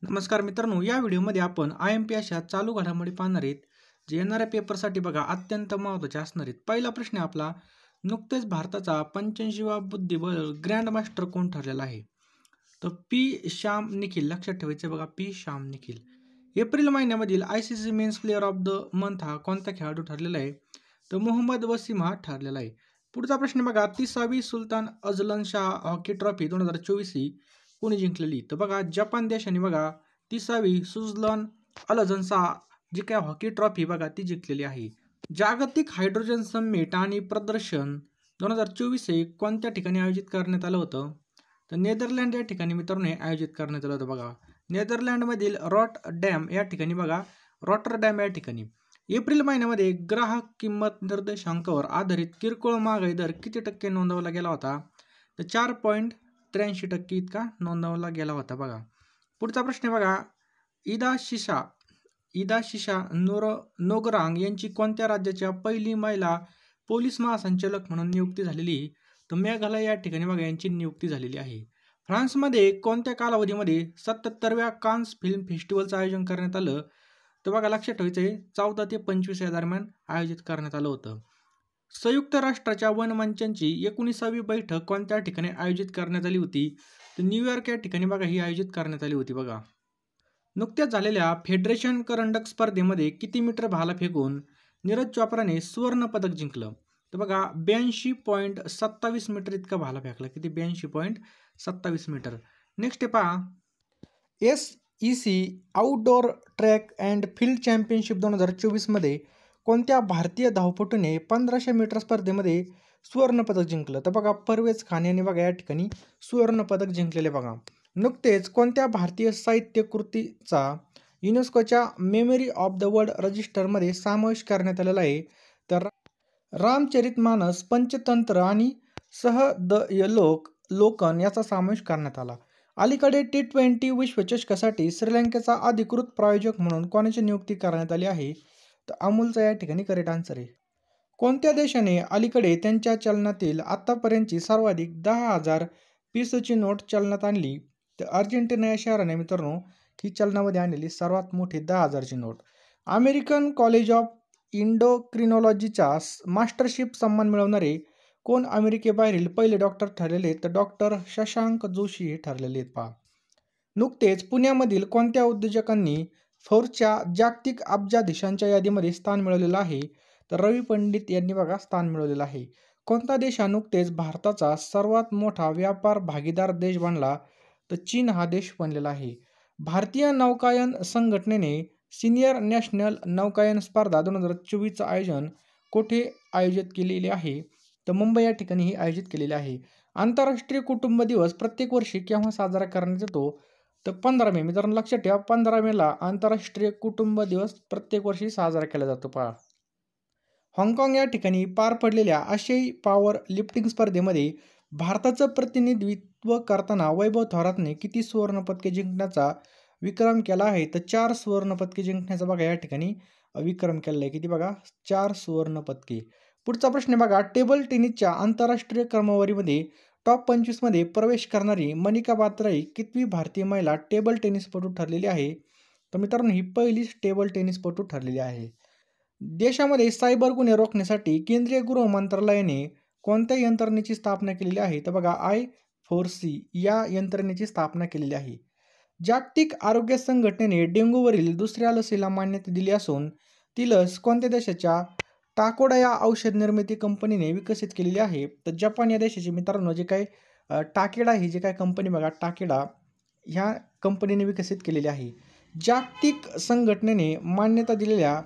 नमस्कार मित्रांनो, या व्हिडिओमध्ये आपण IMP अशा चालू घडामोडी पाहणार आहेत जे येणाऱ्या पेपरसाठी बघा अत्यंत महत्त्वाचे असणार आहेत. पहिला प्रश्न आपला, नुकतेच भारताचा 85वा बुद्धिबळ ग्रँड मास्टर कोण ठरलेला आहे? तर पी श्याम निखिल. लक्षात ठेवायचे बघा, पी श्याम निखिल. एप्रिल महिन्यामधील ICC men's player of the month हा कोणता खेळाडू ठरलेला आहे? तर मोहम्मद वसीम हा ठरलेला आहे. पुढचा प्रश्न बघा, 30वी सुलतान अझलन शाह हॉकी ट्रॉफी 2024 ही कोणी जिंकलेली? तर बघा, जपान देशाने बघा 30वी सुझलन अझलन शाह जी काय हॉकी ट्रॉफी बघा ती जिंकलेली आहे. जागतिक हायड्रोजन समिट आणि प्रदर्शन 2024 हे कोणत्या ठिकाणी आयोजित करण्यात आलं होतं? तर नेदरलँड या ठिकाणी मित्रांनो हे आयोजित करण्यात आलं होतं बघा. नेदरलँडमधील रॉटरडॅम या ठिकाणी बघा, रॉटरडॅम या ठिकाणी. एप्रिल महिन्यामध्ये ग्राहक किंमत निर्देशांकावर आधारित किरकोळ महागाई दर किती टक्के नोंदवला गेला होता? तर 4.83% इतका नोंदवला गेला होता बघा. पुढचा प्रश्न बघा, ईदा शिशा नोगरांग यांची कोणत्या राज्याच्या पहिली महिला पोलीस महासंचालक म्हणून नियुक्ती झालेली? तर मेघालय या ठिकाणी बघा यांची नियुक्ती झालेली आहे. फ्रान्समध्ये कोणत्या कालावधीमध्ये 77व्या कान्स फिल्म फेस्टिवलचं आयोजन करण्यात आलं? तर बघा लक्षात ठेवायचं आहे, 14 ते 25 या दरम्यान आयोजित करण्यात आलं होतं. संयुक्त राष्ट्राच्या वनमंचांची 19वी बैठक कोणत्या ठिकाणी आयोजित करण्यात आली होती? तर न्यूयॉर्क या ठिकाणी बघा ही आयोजित करण्यात आली होती बघा. नुकत्याच झालेल्या फेडरेशन करंडक स्पर्धेमध्ये किती मीटर भाला फेकून नीरज चोप्राने सुवर्ण पदक जिंकलं? तर बघा 82.27 मीटर इतका भाला फेकला. किती? 82.27 मीटर. नेक्स्ट पहा, SEC outdoor track and field championship 2024 मध्ये कोणत्या भारतीय धावपटूने 1500 मीटर स्पर्धेमध्ये सुवर्ण पदक जिंकलं? तर बघा परवेज खान यांनी बघा या ठिकाणी सुवर्ण पदक जिंकलेले बघा. नुकतेच कोणत्या भारतीय साहित्य कृतीचा युनेस्कोच्या मेमरी ऑफ द वर्ल्ड रजिस्टरमध्ये समावेश करण्यात आलेला आहे? तर रामचरितमानस, पंचतंत्र आणि लोकन याचा समावेश करण्यात आला. अलीकडे T20 विश्वचषकासाठी श्रीलंकेचा अधिकृत प्रायोजक म्हणून कोणाची नियुक्ती करण्यात आली आहे? तर अमूलचा या ठिकाणी करेक्ट आन्सर आहे. कोणत्या देशाने अलीकडे त्यांच्या चलनातील आतापर्यंतची सर्वाधिक 10,000 पिसोची नोट चलनात आणली? तर अर्जेंटिना या शहराने मित्रांनो ही चलनामध्ये आणलेली सर्वात मोठी 10,000ची नोट. अमेरिकन कॉलेज ऑफ इंडोक्रिनॉलॉजीचा मास्टरशिप सन्मान मिळवणारे कोण अमेरिकेबाहेरील पहिले डॉक्टर ठरलेले? तर डॉक्टर शशांक जोशी हे ठरलेले आहेत पहा. नुकतेच पुण्यामधील कोणत्या उद्योजकांनी फोर्ब्सच्या जागतिक अब्जाधीशांच्या यादीमध्ये स्थान मिळवलेलं आहे? तर रवी पंडित यांनी बघा स्थान मिळवलेलं आहे. कोणता देश हा नुकतेच भारताचा सर्वात मोठा व्यापार भागीदार देश बनला? तर चीन हा देश बनलेला आहे. भारतीय नौकायन संघटनेने सिनियर नॅशनल नौकायन स्पर्धा 2024चं आयोजन कुठे आयोजित केलेले आहे? तर मुंबई या ठिकाणी ही आयोजित केलेली आहे. आंतरराष्ट्रीय कुटुंब दिवस प्रत्येक वर्षी केव्हा साजरा करण्यात येतो? तर 15 मे. मित्रांनो लक्षात ठेवा, 15 मेला आंतरराष्ट्रीय कुटुंब दिवस प्रत्येक वर्षी साजरा केला जातो पहा. हाँगकाँग या ठिकाणी पार पडलेल्या आशियाई पॉवर लिफ्टिंग स्पर्धेमध्ये भारताचं प्रतिनिधित्व करताना वैभव थोरातने किती सुवर्णपदके जिंकण्याचा विक्रम केला आहे? तर 4 सुवर्णपदके जिंकण्याचा बघा या ठिकाणी विक्रम केला आहे. किती बघा? 4 सुवर्णपदके. पुढचा प्रश्न बघा, टेबल टेनिसच्या आंतरराष्ट्रीय क्रमवारीमध्ये टॉप 25 मध्ये प्रवेश करणारी मनिका बात्रा ही कितवी भारतीय महिला टेबल टेनिसपटू ठरलेली आहे? तर मित्रांनो ही पहिलीच टेबल टेनिसपटू ठरलेली आहे. देशामध्ये सायबर गुन्हे रोखण्यासाठी केंद्रीय गृह मंत्रालयाने कोणत्या यंत्रणेची स्थापना केलेली आहे? तर बघा I4C या यंत्रणेची स्थापना केलेली आहे. जागतिक आरोग्य संघटनेने डेंग्यूवरील दुसऱ्या लसीला मान्यता दिली असून ती लस कोणत्या देशाच्या टाकोडा या औषध निर्मिती कंपनीने विकसित केलेली आहे? तर जपान या देशाची मित्रांनो जे काही टाकेडा ही जे काही कंपनी बघा टाकेडा ह्या कंपनीने विकसित केलेली आहे. जागतिक संघटनेने मान्यता दिलेल्या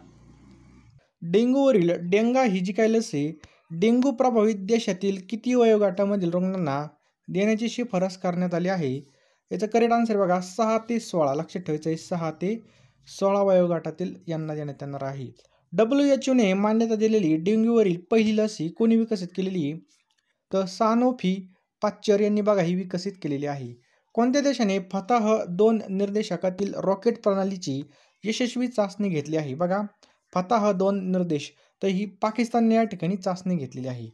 डेंग्यूवरील डेंगा ही जी काही लस आहे डेंग्यू प्रभावित देशातील किती वयोगटामधील रुग्णांना देण्याची शिफारस करण्यात आली आहे? याचं करेक्ट आन्सर बघा 6 ते 16. लक्षात ठेवायचं आहे 6 ते 16 वयोगटातील यांना देण्यात येणार आहे. WHOने मान्यता दिलेली डेंग्यूवरील पहिली लस ही कोणी विकसित केलेली? तर सानोफी पाश्चर यांनी बघा ही विकसित केलेली आहे. कोणत्या देशाने फताह-2 निर्देशांकातील रॉकेट प्रणालीची यशस्वी चाचणी घेतली आहे? बघा फताह-2 निर्देश तर ही पाकिस्तानने या ठिकाणी चाचणी घेतलेली आहे.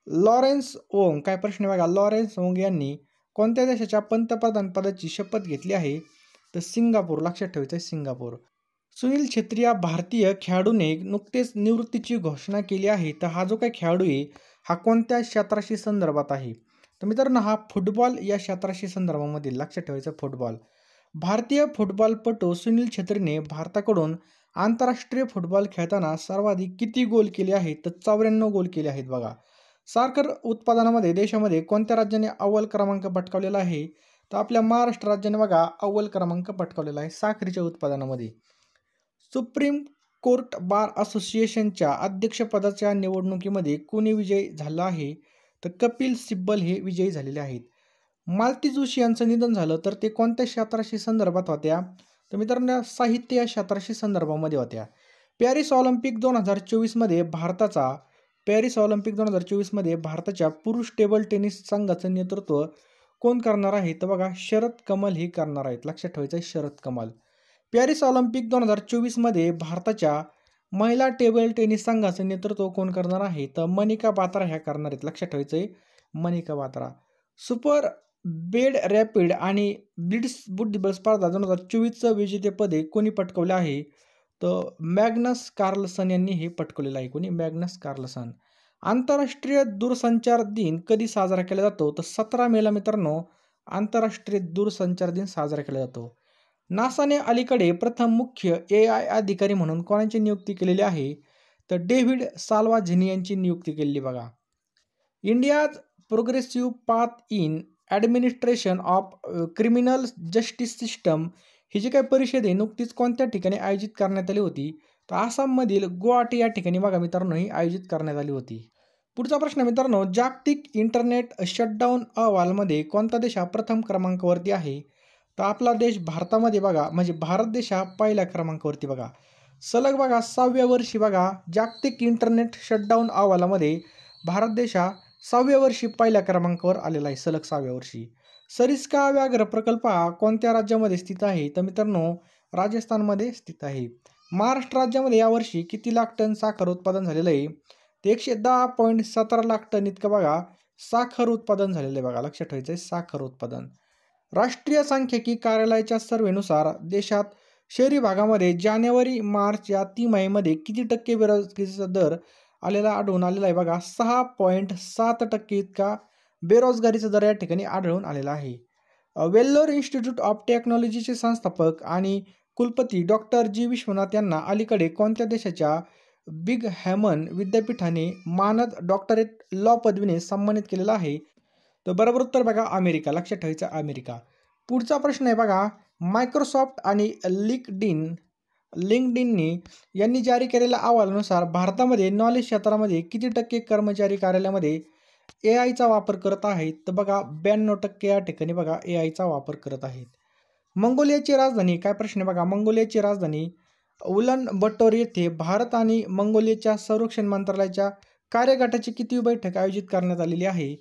लॉरेन्स ओंग, काय प्रश्न बघा, लॉरेन्स ओंग यांनी कोणत्या देशाच्या पंतप्रधान पदाची शपथ घेतली आहे? तर सिंगापूर, लक्षात ठेवायचं आहे सिंगापूर. सुनील छेत्री या भारतीय खेळाडूने नुकतेच निवृत्तीची घोषणा केली आहे. तर हा जो काही खेळाडू आहे हा कोणत्या क्षेत्राशी संदर्भात आहे? तर मित्रांनो हा फुटबॉल या क्षेत्राशी संदर्भामध्ये, लक्षात ठेवायचं फुटबॉल. भारतीय फुटबॉलपटू सुनील छेत्रीने भारताकडून आंतरराष्ट्रीय फुटबॉल खेळताना सर्वाधिक किती गोल केले आहेत? तर 94 गोल केले आहेत बघा. साखर उत्पादनामध्ये देशामध्ये कोणत्या राज्याने अव्वल क्रमांक पटकावलेला आहे? तर आपल्या महाराष्ट्र राज्याने बघा अव्वल क्रमांक पटकावलेला आहे साखरेच्या उत्पादनामध्ये. सुप्रीम कोर्ट बार असोसिएशनच्या अध्यक्षपदाच्या निवडणुकीमध्ये कोणी विजयी झाला आहे? तर कपिल सिब्बल हे विजयी झालेले आहेत. मालती जोशी यांचं निधन झालं तर ते कोणत्या क्षेत्राशी संदर्भात होत्या? तर मित्रांनो साहित्य या क्षेत्राशी संदर्भामध्ये होत्या. पॅरिस ऑलिम्पिक 2024मध्ये भारताच्या पुरुष टेबल टेनिस संघाचं नेतृत्व कोण करणार आहे? तर बघा शरद कमल हे करणार आहेत, लक्षात ठेवायचं आहे शरद कमल. पॅरिस ऑलिम्पिक 2024मध्ये भारताच्या महिला टेबल टेनिस संघाचं नेतृत्व कोण करणार आहे? तर मनिका बात्रा ह्या करणार आहेत, लक्षात ठेवायचं आहे Manika Batra. Super bed rapid आणि ब्लिट्झ बुद्धिबळ स्पर्धा 2024चं विजेतेपदे कोणी पटकावले आहे? तर मॅग्नस कार्लसन यांनी हे पटकवलेलं आहे. कोणी? Magnus Carlsen. आंतरराष्ट्रीय दूरसंचार दिन कधी साजरा केला जातो? तर 17 मेला मित्रांनो आंतरराष्ट्रीय दूरसंचार दिन साजरा केला जातो. नासाने अलीकडे प्रथम मुख्य AI अधिकारी म्हणून कोणाची नियुक्ती केलेली आहे? तर डेव्हिड साल्वाझिनी यांची नियुक्ती केलेली बघा. India's progressive path in administration of criminal justice system ही जी काही परिषद आहे नुकतीच कोणत्या ठिकाणी आयोजित करण्यात आली होती? तर आसाममधील गुवाहाटी या ठिकाणी बघा मित्रांनो ही आयोजित करण्यात आली होती. पुढचा प्रश्न मित्रांनो, जागतिक इंटरनेट शटडाऊन अहवालामध्ये कोणता देश हा प्रथम क्रमांकावरती आहे? तर आपला देश भारतामध्ये बघा, म्हणजे भारत देश हा पहिल्या क्रमांकावरती बघा. सलग बघा 6व्या वर्षी बघा जागतिक इंटरनेट शटडाऊन अहवालामध्ये भारत देश हा 6व्या वर्षी पहिल्या क्रमांकावर आलेला आहे, सलग 6व्या वर्षी. सरिस्का व्याघ्र प्रकल्प हा कोणत्या राज्यामध्ये स्थित आहे? तर मित्रांनो राजस्थानमध्ये स्थित आहे. महाराष्ट्र राज्यामध्ये यावर्षी किती लाख टन साखर उत्पादन झालेलं आहे? तर 110.17 लाख टन इतकं बघा साखर उत्पादन झालेलं आहे बघा, लक्षात ठेवायचं आहे साखर उत्पादन. राष्ट्रीय सांख्यिकी कार्यालयाच्या सर्व्हेनुसार देशात शहरी भागामध्ये जानेवारी मार्च या तिमाहीमध्ये किती टक्के बेरोजगारीचा दर आढळून आलेला आहे? बघा 6.7% इतका बेरोजगारीचा दर या ठिकाणी आढळून आलेला आहे. वेल्लोर इन्स्टिट्यूट ऑफ टेक्नॉलॉजीचे संस्थापक आणि कुलपती डॉक्टर जी विश्वनाथ यांना अलीकडे कोणत्या देशाच्या बिगहॅमन विद्यापीठाने मानद डॉक्टरेट लॉ पदवीने सन्मानित केलेला आहे? तर बरोबर उत्तर बघा अमेरिका, लक्षात ठेवायचं अमेरिका. पुढचा प्रश्न आहे बघा, मायक्रोसॉफ्ट आणि लिंक्डइननी यांनी जारी केलेल्या अहवालानुसार भारतामध्ये नॉलेज क्षेत्रामध्ये किती टक्के कर्मचारी कार्यालयामध्ये AIचा वापर करत आहेत? तर बघा 92% या ठिकाणी बघा AIचा वापर करत आहेत. मंगोलियाची राजधानी, काय प्रश्न आहे बघा, मंगोलियाची राजधानी उलानबटोर येथे भारत आणि मंगोलियाच्या संरक्षण मंत्रालयाच्या कार्यगटाची किती बैठक आयोजित करण्यात आलेली आहे?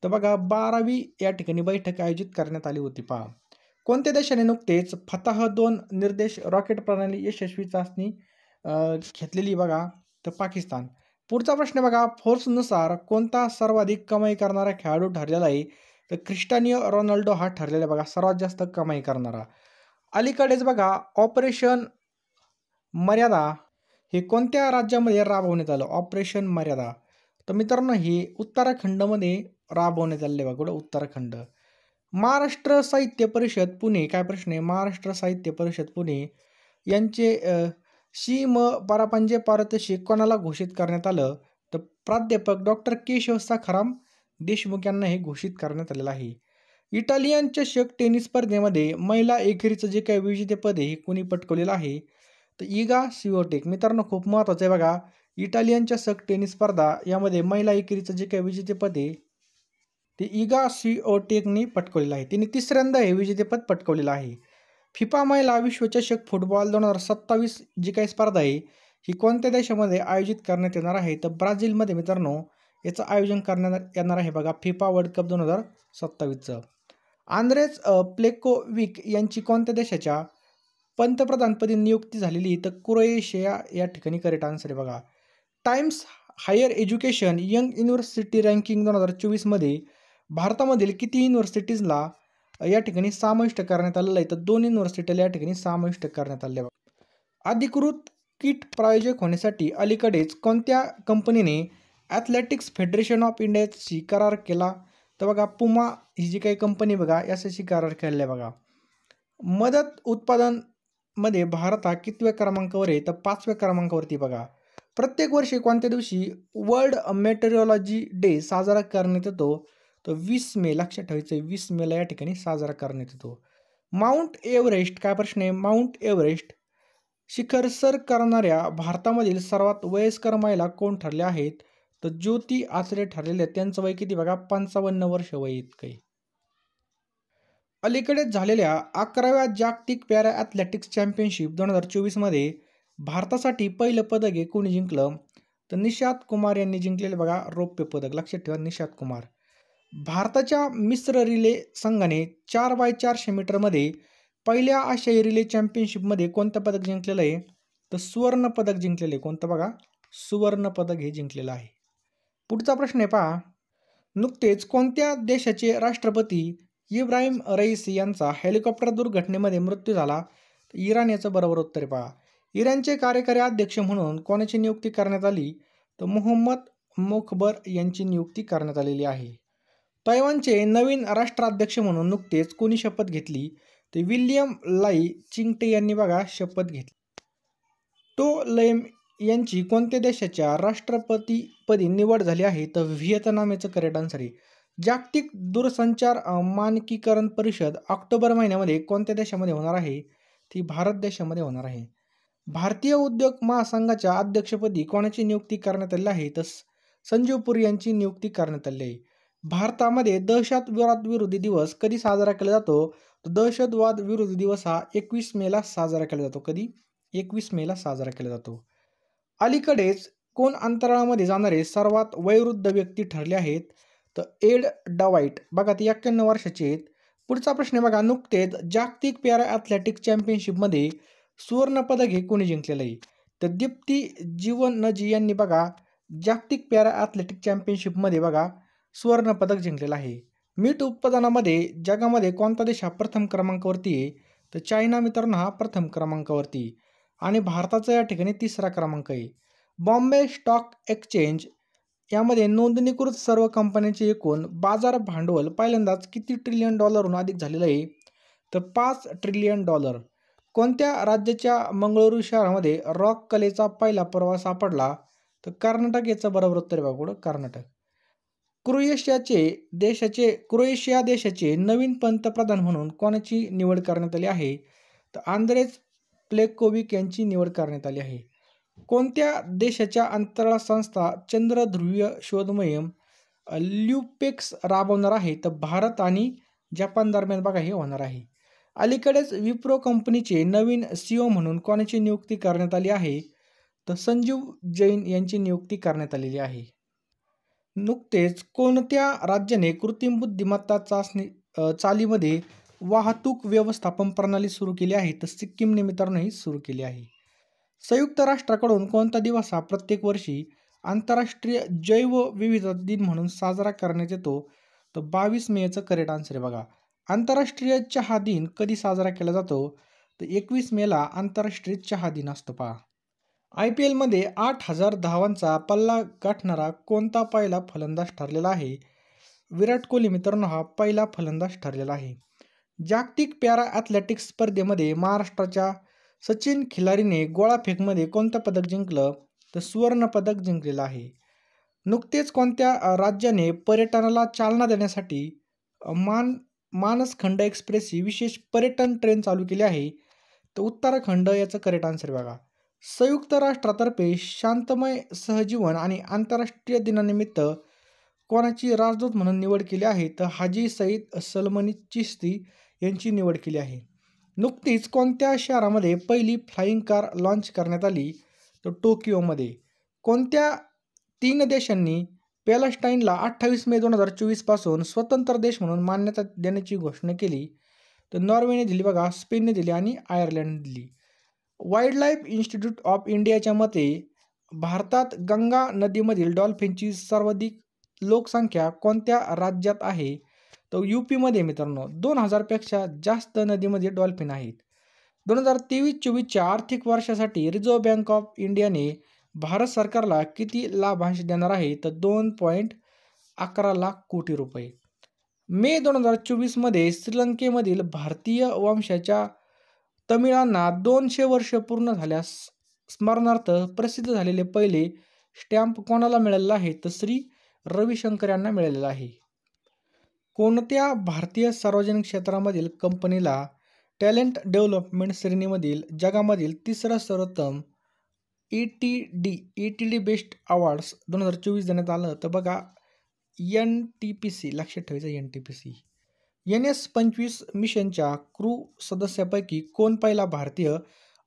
तर बघा 12वी या ठिकाणी बैठक आयोजित करण्यात आली होती. पहा कोणत्या देशाने नुकतेच फताह-2 निर्देश रॉकेट प्रणाली यशस्वी चाचणी घेतलेली बघा? तर पाकिस्तान. पुढचा प्रश्न बघा, फोर्ब्सनुसार कोणता सर्वाधिक कमाई करणारा खेळाडू ठरलेला आहे? तर क्रिस्टियानो रोनाल्डो हा ठरलेला बघा सर्वात जास्त कमाई करणारा. अलीकडेच बघा ऑपरेशन मर्यादा हे कोणत्या राज्यामध्ये राबवण्यात आलं? ऑपरेशन मर्यादा. तर मित्रांनो हे उत्तराखंडमध्ये राबवण्यात आलेले बघा, कुठं? उत्तराखंड. महाराष्ट्र साहित्य परिषद पुणे, काय प्रश्न आहे? महाराष्ट्र साहित्य परिषद पुणे यांचे म परांजपे पारितोषिक कोणाला घोषित करण्यात आलं? तर प्राध्यापक डॉक्टर केशव सखाराम देशमुख यांना हे घोषित करण्यात आलेलं आहे. इटालियन चषक टेनिस स्पर्धेमध्ये महिला एकेरीचं जे काही विजेतेपद आहे हे कोणी पटकवलेलं आहे? तर इगा स्विओटेक. मित्रांनो खूप महत्त्वाचं आहे बघा, इटालियन चषक टेनिस स्पर्धा यामध्ये महिला एकेरीचं जे काही विजेतेपद आहे ते इगा स्विओटेकने पटकवलेलं आहे. तिने तिसऱ्यांदा हे विजेतेपद पटकवलेलं आहे. फिफा महिला विश्वचषक फुटबॉल 2027 जी काही स्पर्धा आहे ही कोणत्या देशामध्ये आयोजित करण्यात येणार आहे? तर ब्राझीलमध्ये मित्रांनो याचं आयोजन करण्यात येणार आहे बघा, फिफा वर्ल्ड कप 2027चं. आंद्रेज प्लेकोविक यांची कोणत्या देशाच्या पंतप्रधानपदी नियुक्ती झालेली? तर क्रोएशिया या ठिकाणी करेक्ट आन्सर आहे बघा. Times Higher Education young university ranking 2024मध्ये भारतामधील किती युनिव्हर्सिटीजला या ठिकाणी समाविष्ट करण्यात आलेलं आहे. तर 2 युनिव्हर्सिटीला या ठिकाणी समाविष्ट करण्यात आले आहे. अधिकृत किट प्रायोजक होण्यासाठी अलीकडेच कोणत्या कंपनीने ॲथलेटिक्स फेडरेशन ऑफ इंडियाशी करार केला? तर बघा पुमा ही जी काही कंपनी बघा याच्याशी करार केलेला आहे बघा. मदत उत्पादन मध्ये भारत हा कितव्या क्रमांकावर आहे? तर 5व्या क्रमांकावरती बघा. प्रत्येक वर्षी कोणत्या दिवशी वर्ल्ड मेटेरिओलॉजी डे साजरा करण्यात येतो? तर 20 मे. लक्षात ठेवायचं 20 मेला या ठिकाणी साजरा करण्यात येतो. माउंट एव्हरेस्ट, काय प्रश्न आहे? माउंट एव्हरेस्ट शिखर सर करणाऱ्या भारतामधील सर्वात वयस्कर महिला कोण ठरल्या आहेत? तर ज्योती आचरे ठरलेले आहेत. त्यांचं वय किती बघा? 55 वर्ष वय इतकं आहे. अलीकडेच झालेल्या 11व्या जागतिक पॅरा ॲथलेटिक्स चॅम्पियनशिप 2024 मध्ये भारतासाठी पहिलं पदक हे कोणी जिंकलं? तर निशात कुमार यांनी जिंकलेलं बघा रौप्य पदक. लक्षात ठेवा निशात कुमार. भारताच्या मिश्र रिले संघाने 4x400 मीटरमध्ये पहिल्या आशियाई रिले चॅम्पियनशिपमध्ये कोणतं पदक जिंकलेलं आहे? तर सुवर्ण पदक जिंकलेलं आहे. कोणतं बघा? सुवर्ण पदक हे जिंकलेलं आहे. पुढचा प्रश्न आहे पहा. नुकतेच कोणत्या देशाचे राष्ट्रपती इब्राहिम रईसी यांचा हेलिकॉप्टर दुर्घटनेमध्ये मृत्यू झाला? इराण याचं बरोबर उत्तर आहे पहा. इराणचे कार्यकारी अध्यक्ष म्हणून कोणाची नियुक्ती करण्यात आली? तर मोहम्मद मोखबर यांची नियुक्ती करण्यात आलेली आहे. तैवानचे नवीन राष्ट्राध्यक्ष म्हणून नुकतेच कोणी शपथ घेतली? ते विल्यम लाई चिंगटे यांनी बघा शपथ घेतली. टो लैम यांची कोणत्या देशाच्या राष्ट्रपतीपदी निवड झाली आहे? तर व्हिएतनाम याचं करेक्ट आन्सर आहे. जागतिक दूरसंचार मानकीकरण परिषद ऑक्टोबर महिन्यामध्ये कोणत्या देशामध्ये होणार आहे? ती भारत देशामध्ये होणार आहे. भारतीय उद्योग महासंघाच्या अध्यक्षपदी कोणाची नियुक्ती करण्यात आली आहे? तर संजीव पुरी यांची नियुक्ती करण्यात आली आहे. भारतामध्ये दहशतवाद विरोधी दिवस कधी साजरा केला जातो? तर दहशतवाद विरोधी दिवस हा 21 मेला साजरा केला जातो. कधी? 21 मेला साजरा केला जातो. अलीकडेच कोण अंतराळामध्ये जाणारे सर्वात वयोवृद्ध व्यक्ती ठरले आहेत? तर एड डवाईट बघा ते 91 वर्षाचे आहेत. पुढचा प्रश्न बघा. नुकतेच जागतिक पॅरा ॲथलेटिक्स चॅम्पियनशिपमध्ये सुवर्ण पदक हे कोणी जिंकलेलं आहे? तर दीप्ती जीवनजी यांनी बघा जागतिक पॅरा ॲथलेटिक्स चॅम्पियनशिपमध्ये बघा सुवर्ण पदक जिंकलेलं आहे. मीठ उत्पादनामध्ये जगामध्ये कोणता देश हा प्रथम क्रमांकावरती आहे? तर चायना मित्रांनो हा प्रथम क्रमांकावरती आणि भारताचा या ठिकाणी 3रा क्रमांक आहे. बॉम्बे स्टॉक एक्सचेंज यामध्ये नोंदणीकृत सर्व कंपन्यांचे एकूण बाजार भांडवल पहिल्यांदाच किती ट्रिलियन डॉलरहून अधिक झालेलं आहे? तर 5 ट्रिलियन डॉलर. कोणत्या राज्याच्या मंगळुरू शहरामध्ये रॉक कलेचा पहिला पुरावा सापडला? तर कर्नाटक याचं बरोबर उत्तर आहे बघा. कर्नाटक. क्रोएशिया देशाचे नवीन पंतप्रधान म्हणून कोणाची निवड करण्यात आली आहे? तर आंद्रेज प्लेकोविक यांची निवड करण्यात आली आहे. कोणत्या देशाच्या अंतराळ संस्था चंद्र ध्रुवीय शोध मोहीम ल्युपेक्स राबवणार आहे? तर भारत आणि जपान दरम्यान बघा हे होणार आहे. अलीकडेच विप्रो कंपनीचे नवीन CEO म्हणून कोणाची नियुक्ती करण्यात आली आहे? तर संजीव जैन यांची नियुक्ती करण्यात आलेली आहे. नुकतेच कोणत्या राज्याने कृत्रिम बुद्धिमत्ता चालीमध्ये वाहतूक व्यवस्थापन प्रणाली सुरू केली आहे? तर सिक्कीमने मित्रांनो ही सुरू केली आहे. संयुक्त राष्ट्राकडून कोणता दिवस हा प्रत्येक वर्षी आंतरराष्ट्रीय जैवविविधता दिन म्हणून साजरा करण्यात येतो? तर 22 मे याचं करेक्ट आन्सर आहे बघा. आंतरराष्ट्रीय चहा दिन कधी साजरा केला जातो? तर 21 मेला आंतरराष्ट्रीय चहा दिन असतो पहा. IPL मध्ये 8,000 धावांचा पल्ला गाठणारा कोणता पहिला फलंदाज ठरलेला आहे? विराट कोहली मित्रांनो हा पहिला फलंदाज ठरलेला आहे. जागतिक पॅरा ॲथलेटिक्स स्पर्धेमध्ये महाराष्ट्राच्या सचिन खिलारीने गोळाफेकमध्ये कोणतं पदक जिंकलं? तर सुवर्ण पदक जिंकलेलं आहे. नुकतेच कोणत्या राज्याने पर्यटनाला चालना देण्यासाठी मानसखंड एक्सप्रेस ही विशेष पर्यटन ट्रेन चालू केली आहे? तर उत्तराखंड याचं करेक्ट आन्सर बघा. संयुक्त राष्ट्रातर्फे शांतमय सहजीवन आणि आंतरराष्ट्रीय दिनानिमित्त कोणाची राजदूत म्हणून निवड केली आहे? तर हाजी सईद सलमनी चिश्ती यांची निवड केली आहे. नुकतीच कोणत्या शहरामध्ये पहिली फ्लाइंग कार लॉन्च करण्यात आली? तर टोकियोमध्ये. कोणत्या 3 देशांनी पॅलेस्टाईनला 28 मे 2024 पासून स्वतंत्र देश म्हणून मान्यता देण्याची घोषणा केली? तर नॉर्वेने दिली बघा, स्पेनने दिली आणि आयर्लंडने दिली. वाईल्डलाईफ इन्स्टिट्यूट ऑफ इंडियाच्या मते भारतात गंगा नदीमधील डॉल्फिनची सर्वाधिक लोकसंख्या कोणत्या राज्यात आहे? तर UPमध्ये मित्रांनो 2000पेक्षा जास्त नदीमध्ये डॉल्फिन आहेत. 2023-24च्या आर्थिक वर्षासाठी रिझर्व्ह बँक ऑफ इंडियाने भारत सरकारला किती लाभांश देणार आहे? तर 2.11 लाख कोटी रुपये. मे 2024मध्ये श्रीलंकेमधील भारतीय वंशाच्या तमिळांना 200 वर्ष पूर्ण झाल्यास स्मरणार्थ प्रसिद्ध झालेले पहिले स्टॅम्प कोणाला मिळालेला आहे? तर श्री रविशंकर यांना मिळालेला आहे. कोणत्या भारतीय सार्वजनिक क्षेत्रामधील कंपनीला टॅलेंट डेव्हलपमेंट श्रेणीमधील जगामधील तिसरा सर्वोत्तम ETD बेस्ट अवॉर्ड्स 2024 देण्यात आलं? तर बघा NTPC, लक्षात ठेवायचं NTPC. NS-25 मिशनच्या क्रू सदस्यापैकी कोण पहिला भारतीय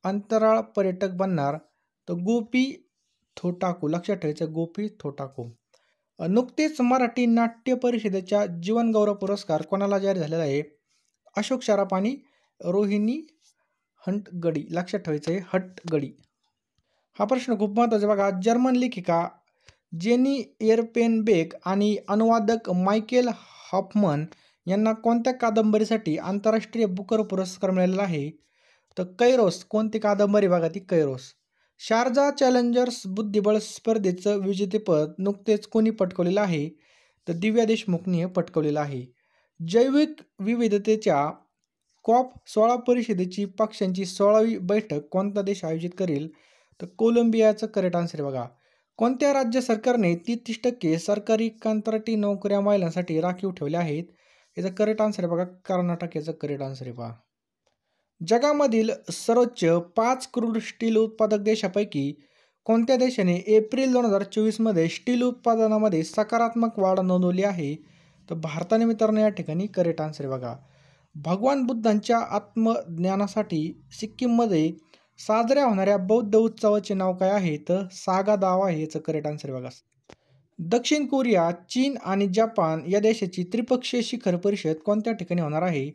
अंतराळ पर्यटक बनणार? तर गोपी थोटाको, लक्षात ठेवायचं गोपी थोटाको. नुकतेच मराठी नाट्य परिषदेच्या जीवनगौरव पुरस्कार कोणाला जाहीर झालेला आहे? अशोक सराफ आणि रोहिणी हट्टंगडी, लक्षात ठेवायचं आहे हट्टंगडी. हा प्रश्न खूप महत्त्वाचा बघा. जर्मन लेखिका जेनी एरपेनबेक आणि अनुवादक मायकेल हॉफमन यांना कोणत्या कादंबरीसाठी आंतरराष्ट्रीय बुकर पुरस्कार मिळालेला आहे? तर कैरोस. कोणती कादंबरी? बघा ती कैरोस. शारजा चॅलेंजर्स बुद्धिबळ स्पर्धेचं विजेतेपद नुकतेच कोणी पटकावलेलं आहे? तर दिव्या देशमुखनी हे पटकावलेलं आहे. जैविक विविधतेच्या COP16 परिषदेची पक्षांची 16वी बैठक कोणता देश आयोजित करेल? तर कोलंबियाचं करेक्ट आन्सर आहे बघा. कोणत्या राज्य सरकारने 33% सरकारी कंत्राटी नोकऱ्या महिलांसाठी राखीव ठेवल्या आहेत? याचं करेक्ट आन्सर आहे बघा कर्नाटक, याचं करेक्ट आन्सर आहे पहा. जगामधील सर्वोच्च 5 क्रूड स्टील उत्पादक देशापैकी कोणत्या देशाने एप्रिल 2024मध्ये स्टील उत्पादनामध्ये सकारात्मक वाढ नोंदवली आहे? तर भारताने मित्रांनो या ठिकाणी करेक्ट आन्सर आहे बघा. भगवान बुद्धांच्या आत्मज्ञानासाठी सिक्कीममध्ये साजऱ्या होणाऱ्या बौद्ध उत्सवाचे नाव काय आहे? तर सागा दावा आहे, याचं करेक्ट आन्सर आहे बघा. दक्षिण कोरिया, चीन आणि जपान या देशाची त्रिपक्षीय शिखर परिषद कोणत्या ठिकाणी होणार आहे?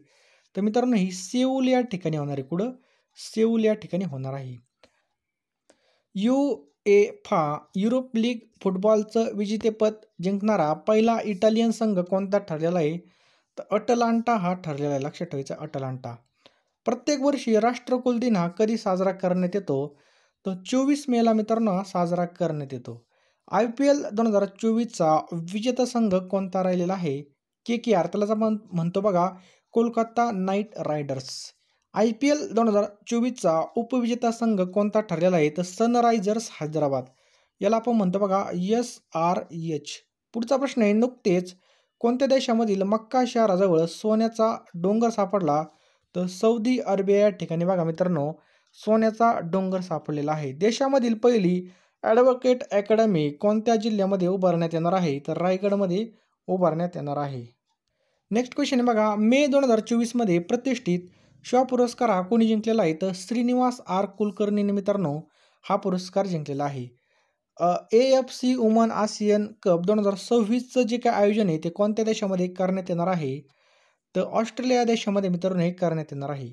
तर मित्रांनो ही सेऊल या ठिकाणी होणार आहे. कुठं? सेऊल या ठिकाणी होणार आहे. UEFA युरोप लीग फुटबॉलचं विजेतेपद जिंकणारा पहिला इटालियन संघ कोणता ठरलेला आहे? तर अटलांटा हा ठरलेला आहे, लक्षात ठेवायचा अटलांटा. प्रत्येक वर्षी राष्ट्रकुल दिन हा कधी साजरा करण्यात येतो? तर 24 मेला मित्रांनो हा साजरा करण्यात येतो. IPL 2024चा विजेता संघ कोणता राहिलेला आहे? KKR, त्याला आपण म्हणतो बघा कोलकाता नाईट रायडर्स. IPL 2024चा उपविजेता संघ कोणता ठरलेला आहे? तर सनरायझर्स हैदराबाद, याला आपण म्हणतो बघा SRH. पुढचा प्रश्न आहे, नुकतेच कोणत्या देशामधील मक्का शहराजवळ सोन्याचा डोंगर सापडला? तर सौदी अरेबिया या ठिकाणी बघा मित्रांनो सोन्याचा डोंगर सापडलेला आहे. देशामधील पहिली ॲडव्होकेट अकॅडमी कोणत्या जिल्ह्यामध्ये उभारण्यात येणार आहे? तर रायगडमध्ये उभारण्यात येणार आहे. नेक्स्ट क्वेश्चन आहे बघा. मे 2024मध्ये प्रतिष्ठित शॉ पुरस्कार हा कोणी जिंकलेला आहे? तर श्रीनिवास R कुलकर्णीने मित्रांनो हा पुरस्कार जिंकलेला आहे. AFC वुमन आशियन कप 2026चं जे काय आयोजन आहे ते कोणत्या देशामध्ये करण्यात येणार आहे? तर ऑस्ट्रेलिया देशामध्ये मित्रांनो हे करण्यात येणार आहे.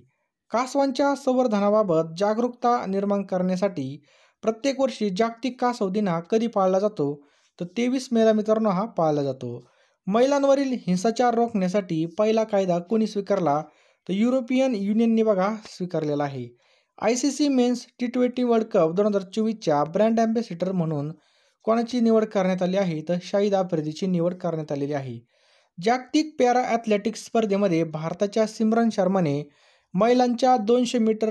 कासवांच्या संवर्धनाबाबत जागरूकता निर्माण करण्यासाठी प्रत्येक वर्षी जागतिक कासव दिन हा कधी पाळला जातो? तर 23 मेला मित्रांनो हा पाळला जातो. महिलांवरील हिंसाचार रोखण्यासाठी पहिला कायदा कोणी स्वीकारला? तर युरोपियन युनियनने बघा स्वीकारलेला आहे. ICC men's T20 world cup 2024च्या ब्रँड ॲम्बॅसिडर म्हणून कोणाची निवड करण्यात आली आहे? तर शाहिद आफ्रिदीची निवड करण्यात आलेली आहे. जागतिक पॅरा ॲथलेटिक्स स्पर्धेमध्ये भारताच्या सिमरन शर्माने महिलांच्या 200 मीटर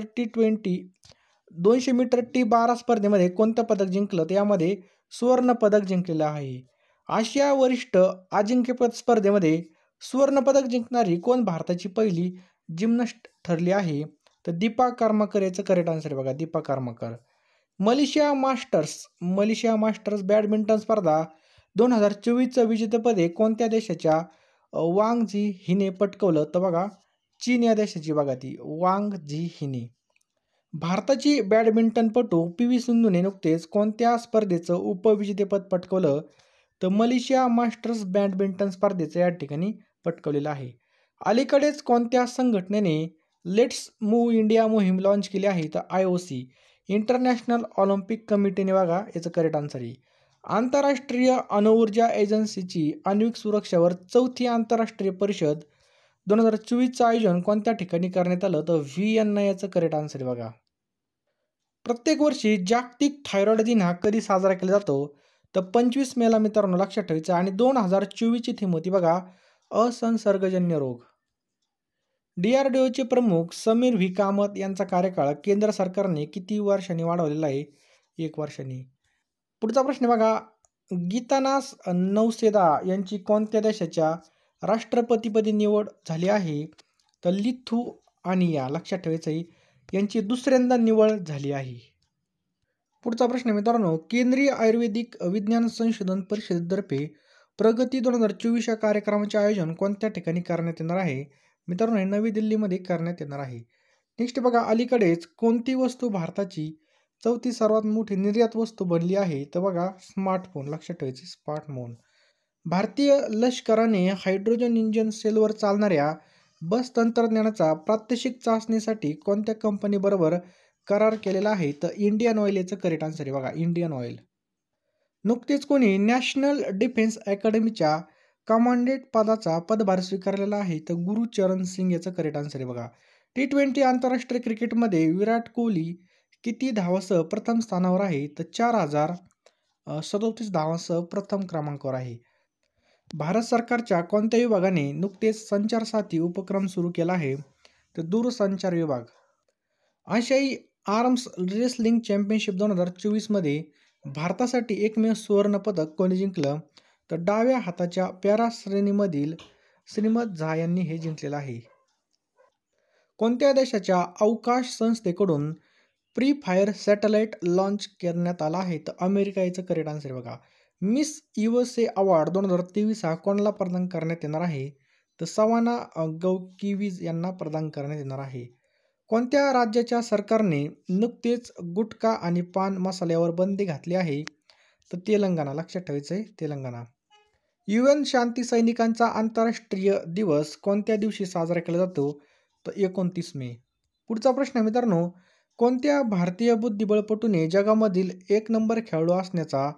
T12 स्पर्धेमध्ये कोणतं पदक जिंकलं? तर यामध्ये सुवर्ण पदक जिंकलेलं आहे. आशिया वरिष्ठ अजिंक्यपद स्पर्धेमध्ये सुवर्ण पदक जिंकणारी कोण भारताची पहिली जिमनास्ट ठरली आहे? तर दीपा कर्माकर, याचं करेक्ट आन्सर आहे बघा Deepa Karmakar. Malaysia masters badminton स्पर्धा 2024चं विजेतेपद कोणत्या देशाच्या वांग झी हिने पटकवलं? तर बघा चीन या देशाची बघा ती वांग झी हिने. भारताची बॅडमिंटनपटू PV सिंधूने नुकतेच कोणत्या स्पर्धेचं उपविजेतेपद पटकवलं? तर मलेशिया मास्टर्स बॅडमिंटन स्पर्धेचं या ठिकाणी पटकवलेलं आहे. अलीकडेच कोणत्या संघटनेने लेट्स मूव्ह इंडिया मोहीम लॉन्च केली आहे? तर IOC इंटरनॅशनल ऑलिम्पिक कमिटीने बघा याचं करेक्ट आन्सर आहे. आंतरराष्ट्रीय अणुऊर्जा एजन्सीची आण्विक सुरक्षेवर 4थी आंतरराष्ट्रीय परिषद 2024चं आयोजन कोणत्या ठिकाणी करण्यात आलं? तर व्हिएन्ना याचं करेक्ट आन्सर आहे बघा. प्रत्येक वर्षी जागतिक थायरॉइड दिन हा कधी साजरा केला जातो? तर 25 मेला मित्रांनो, लक्षात ठेवायचं. आणि 2024ची थीम होती बघा, असंसर्गजन्य रोग. DRDOचे प्रमुख समीर व्ही कामत यांचा कार्यकाळ केंद्र सरकारने किती वर्षांनी वाढवलेला आहे? 1 वर्षांनी. पुढचा प्रश्न बघा, गीतानास नौसेदा यांची कोणत्या देशाच्या राष्ट्रपतीपदी निवड झाली आहे? तर लिथुआनिया, लक्षात ठेवायचं आहे, यांची दुसऱ्यांदा निवड झाली आहे. पुढचा प्रश्न मित्रांनो, केंद्रीय आयुर्वेदिक विज्ञान संशोधन परिषदेतर्फे प्रगती 2024 या कार्यक्रमाचे आयोजन कोणत्या ठिकाणी करण्यात येणार आहे? मित्रांनो, हे नवी दिल्लीमध्ये करण्यात येणार आहे. नेक्स्ट बघा, अलीकडेच कोणती वस्तू भारताची चौथी सर्वात मोठी निर्यात वस्तू बनली आहे? तर बघा, स्मार्टफोन, लक्षात ठेवायचे, स्मार्टफोन. भारतीय लष्कराने हायड्रोजन इंजिन सेलवर चालणाऱ्या बस तंत्रज्ञानाचा प्रात्यक्षिक चाचणीसाठी कोणत्या कंपनीबरोबर करार केलेला आहे? तर इंडियन ऑइल याचं करेक्ट आन्सर आहे बघा, इंडियन ऑइल. नुकतेच कोणी नॅशनल डिफेन्स अकॅडमीच्या कमांडंट पदाचा पदभार स्वीकारलेला आहे? तर गुरुचरण सिंग याचं करेक्ट आन्सर आहे बघा. T20 आंतरराष्ट्रीय क्रिकेटमध्ये विराट कोहली किती धावांसह प्रथम स्थानावर आहे? तर 4037 धावांसह प्रथम क्रमांकावर आहे. भारत सरकारच्या कोणत्या विभागाने नुकतेच संचारसाथी उपक्रम सुरू केला आहे? तर दूरसंचार विभाग. आशियाई आर्म्स रेसलिंग चॅम्पियनशिप 2024 मध्ये भारतासाठी एकमेव सुवर्ण पदक कोणी जिंकलं? तर डाव्या हाताच्या पॅरा श्रेणीमधील श्रीमत झा यांनी हे जिंकलेलं आहे. कोणत्या देशाच्या अवकाश संस्थेकडून प्री फायर सॅटेलाइट लॉन्च करण्यात आला आहे? तर अमेरिका याचं करेक्ट आन्सर बघा. मिस USA अवॉर्ड 2023 हा कोणाला प्रदान करण्यात येणार आहे? तर सवाना गौकिविज यांना प्रदान करण्यात येणार आहे. कोणत्या राज्याच्या सरकारने नुकतेच गुटखा आणि पान मसाल्यावर बंदी घातली आहे? तर तेलंगणा, लक्षात ठेवायचं आहे, तेलंगणा. UN शांती सैनिकांचा आंतरराष्ट्रीय दिवस कोणत्या दिवशी साजरा केला जातो? तर 29 मे. पुढचा प्रश्न मित्रांनो, कोणत्या भारतीय बुद्धिबळपटूने जगामधील 1 नंबर खेळाडू असण्याचा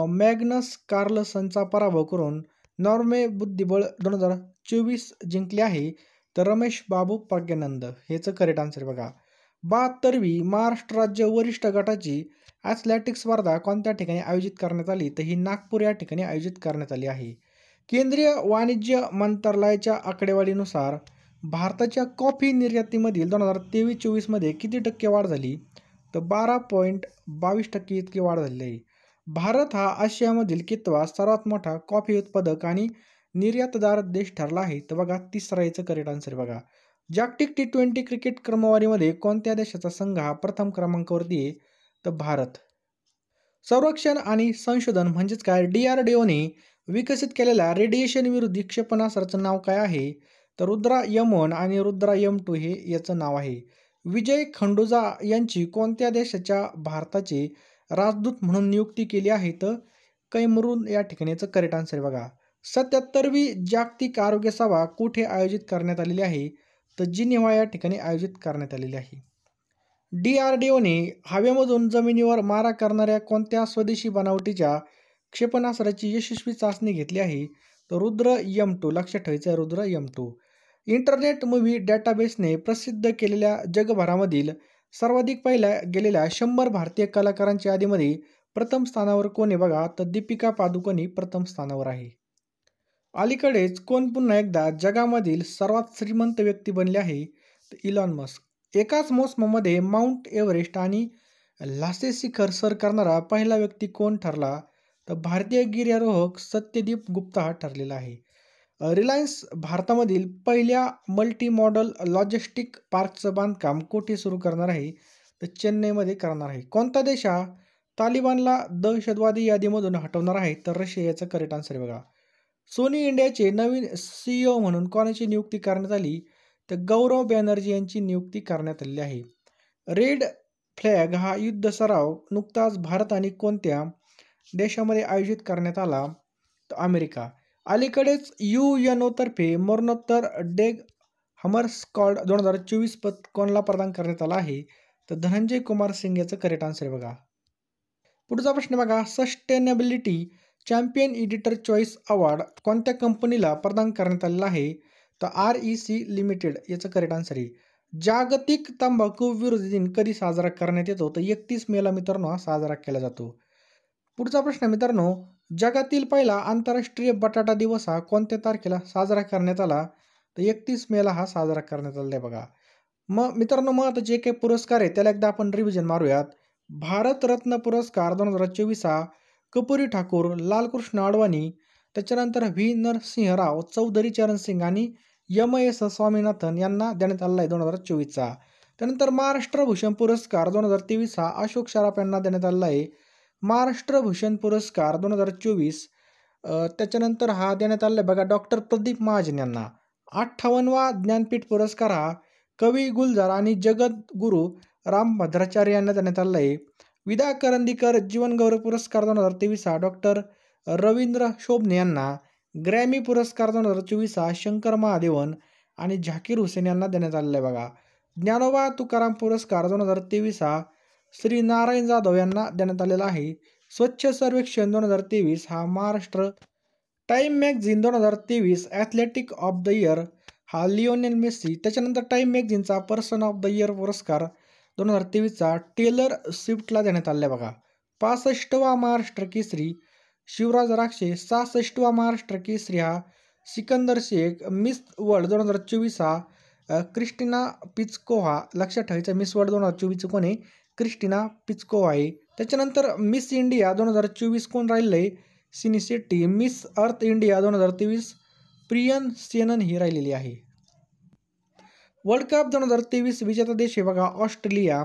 मॅग्नस कार्लसनचा पराभव करून नॉर्वे बुद्धिबळ 2024 जिंकले आहे? तर रमेश बाबू प्रज्ञानंद हेचं करेक्ट आन्सर बघा. 72वी महाराष्ट्र राज्य वरिष्ठ गटाची ॲथलेटिक्स स्पर्धा कोणत्या ठिकाणी आयोजित करण्यात आली? तर ही नागपूर या ठिकाणी आयोजित करण्यात आली आहे. केंद्रीय वाणिज्य मंत्रालयाच्या आकडेवारीनुसार भारताच्या कॉफी निर्यातीमधील 2023-24 मध्ये किती टक्के वाढ झाली? तर 12.22% इतकी वाढ झालेली आहे. भारत हा आशियामधील कितवा सर्वात मोठा कॉफी उत्पादक आणि निर्यातदार देश ठरला आहे? तर बघा, तिसरा याचं करेक्ट आन्सर बघा. जागतिक T20 क्रिकेट क्रमवारीमध्ये कोणत्या देशाचा संघ हा प्रथम क्रमांकावरती आहे? तर भारत. संरक्षण आणि संशोधन म्हणजेच काय, DRDOने विकसित केलेल्या रेडिएशन विरोधी क्षेपणास्त्राचं नाव काय आहे? तर रुद्रा M1 आणि रुद्रा M2 हे याचं नाव आहे. विजय खंडूजा यांची कोणत्या देशाच्या भारताचे राजदूत म्हणून नियुक्ती केली आहे? तर कैमरून या ठिकाणी याचं करेक्ट आन्सर बघा. 77वी जागतिक आरोग्य सभा कुठे आयोजित करण्यात आलेली आहे? तर जिनिव्हा या ठिकाणी आयोजित करण्यात आलेली आहे. DRDOने हवेमधून जमिनीवर मारा करणाऱ्या कोणत्या स्वदेशी बनावटीच्या क्षेपणास्त्राची यशस्वी चाचणी घेतली आहे? तर रुद्र M2, लक्षात ठेवायचं आहे, रुद्र M2. इंटरनेट मूव्ही डेटाबेसने प्रसिद्ध केलेल्या जगभरामधील सर्वाधिक पाहिल्या गेलेल्या 100 भारतीय कलाकारांच्या यादीमध्ये प्रथम स्थानावर कोण आहे बघा? तर दीपिका पादुकोण प्रथम स्थानावर आहे. अलीकडेच कोण पुन्हा एकदा जगामधील सर्वात श्रीमंत व्यक्ती बनले आहे? तर इलॉन मस्क. एकाच मोसमामध्ये माउंट एव्हरेस्ट आणि लासे शिखर सर करणारा पहिला व्यक्ती कोण ठरला? तर भारतीय गिर्यारोहक सत्यदीप गुप्ता हा ठरलेला आहे. रिलायन्स भारतामधील पहिल्या मल्टी मॉडल लॉजिस्टिक पार्कचं बांधकाम कुठे सुरू करणार आहे? तर चेन्नईमध्ये करणार आहे. कोणता देश हा तालिबानला दहशतवादी यादीमधून हटवणार आहे? तर रशिया याचं करेक्ट आन्सर बघा. सोनी इंडियाचे नवीन CEO म्हणून कोणाची नियुक्ती करण्यात आली? तर गौरव बॅनर्जी यांची नियुक्ती करण्यात आलेली आहे. रेड फ्लॅग हा युद्ध सराव नुकताच भारत आणि कोणत्या देशामध्ये आयोजित करण्यात आला? तर अमेरिका. अलीकडेच UNO तर्फे मरणोत्तर डेग हमरस्कॉल्ड 2024 पद कोणाला प्रदान करण्यात आला आहे? तर धनंजय कुमार सिंग याचं करेक्ट आन्सर बघा. पुढचा प्रश्न बघा, sustainability champion editor choice award कोणत्या कंपनीला प्रदान करण्यात आलेला आहे? तर REC लिमिटेड याचं करेक्ट आन्सर आहे. जागतिक तंबाखू विरोधी दिन कधी साजरा करण्यात येतो? तर 31 मेला मित्रांनो हा साजरा केला जातो. पुढचा प्रश्न मित्रांनो, जगातील पहिला आंतरराष्ट्रीय बटाटा दिवस हा कोणत्या तारखेला साजरा करण्यात आला? तर 31 मेला हा साजरा करण्यात आला आहे बघा. मग मित्रांनो, महत्त्वाचे जे काही पुरस्कार आहे त्याला एकदा आपण रिव्हिजन मारूयात. भारतरत्न पुरस्कार 2024 हा कर्पूरी ठाकूर, लालकृष्ण अडवाणी, त्याच्यानंतर व्ही नरसिंह राव, चौधरी चरण सिंग आणि MS स्वामीनाथन यांना देण्यात आलेला आहे 2024चा. त्यानंतर महाराष्ट्र भूषण पुरस्कार 2023 हा अशोक सराफ यांना देण्यात आलेला आहे. महाराष्ट्र भूषण पुरस्कार 2024 त्याच्यानंतर हा देण्यात आलेला आहे बघा डॉक्टर प्रदीप महाजन यांना. 58वा ज्ञानपीठ पुरस्कार हा कवी गुलजार आणि जगद्गुरू रामभद्राचार्य यांना देण्यात आलेला आहे. विदा करंदीकर जीवनगौरव पुरस्कार 2023 हा डॉक्टर रवींद्र शोभणे यांना. ग्रॅमी पुरस्कार 2024 हा शंकर महादेवन आणि झाकीर हुसेन यांना देण्यात आलेला आहे बघा. ज्ञानोबा तुकाराम पुरस्कार 2023 हा श्री नारायण जाधव यांना देण्यात आलेला आहे. स्वच्छ सर्वेक्षण 2023 हा Maharashtra. Time magazine 2023 athletic of the year हा लिओनेल मेस्सी. त्याच्यानंतर टाइम मॅगझिनचा पर्सन ऑफ द इयर पुरस्कार 2023चा टेलर स्विफ्टला देण्यात आला आहे बघा. 65वा महाराष्ट्र केसरी शिवराज राक्षे. 66वा महाराष्ट्र केसरी हा सिकंदर शेख. मिस वर्ल्ड 2024 हा क्रिस्टिना पिचकोव्हा. लक्षात ठेवायचं, मिस वर्ल्ड 2024 कोण आहे? क्रिस्टिना पिचकोव्हा आहे. त्याच्यानंतर मिस इंडिया 2024 कोण राहिलेलं आहे? सिनी Shetty. Miss Earth India 2023 prion Sanon ही राहिलेली आहे. वर्ल्ड कप 2023 विजेता देश आहे बघा ऑस्ट्रेलिया.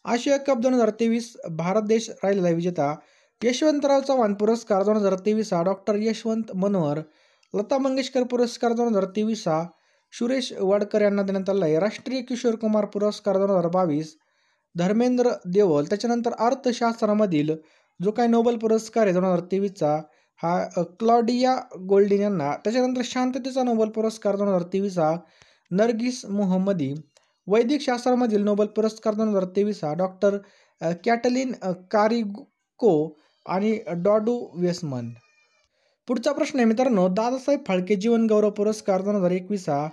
आशिया कप 2023 भारत देश राहिलेला आहे विजेता. यशवंतराव चव्हाण पुरस्कार 2023 हा डॉक्टर यशवंत मनोहर. लता मंगेशकर पुरस्कार 2023 हा सुरेश वाडकर यांना देण्यात आला आहे. राष्ट्रीय किशोर कुमार पुरस्कार 2022 धर्मेंद्र देवल. त्याच्यानंतर अर्थशास्त्रामधील जो काही नोबेल पुरस्कार आहे 2023चा हा क्लॉडिया गोल्डिन यांना. त्याच्यानंतर शांततेचा नोबेल पुरस्कार 2023 हा नर्गिस मोहम्मदी. वैदिक शास्त्रामधील नोबेल पुरस्कार 2023 हा डॉक्टर कॅटलिन कारिको आणि डॉडू वेसमन. पुढचा प्रश्न आहे मित्रांनो, दादासाहेब फाळके जीवनगौरव पुरस्कार 2021 हा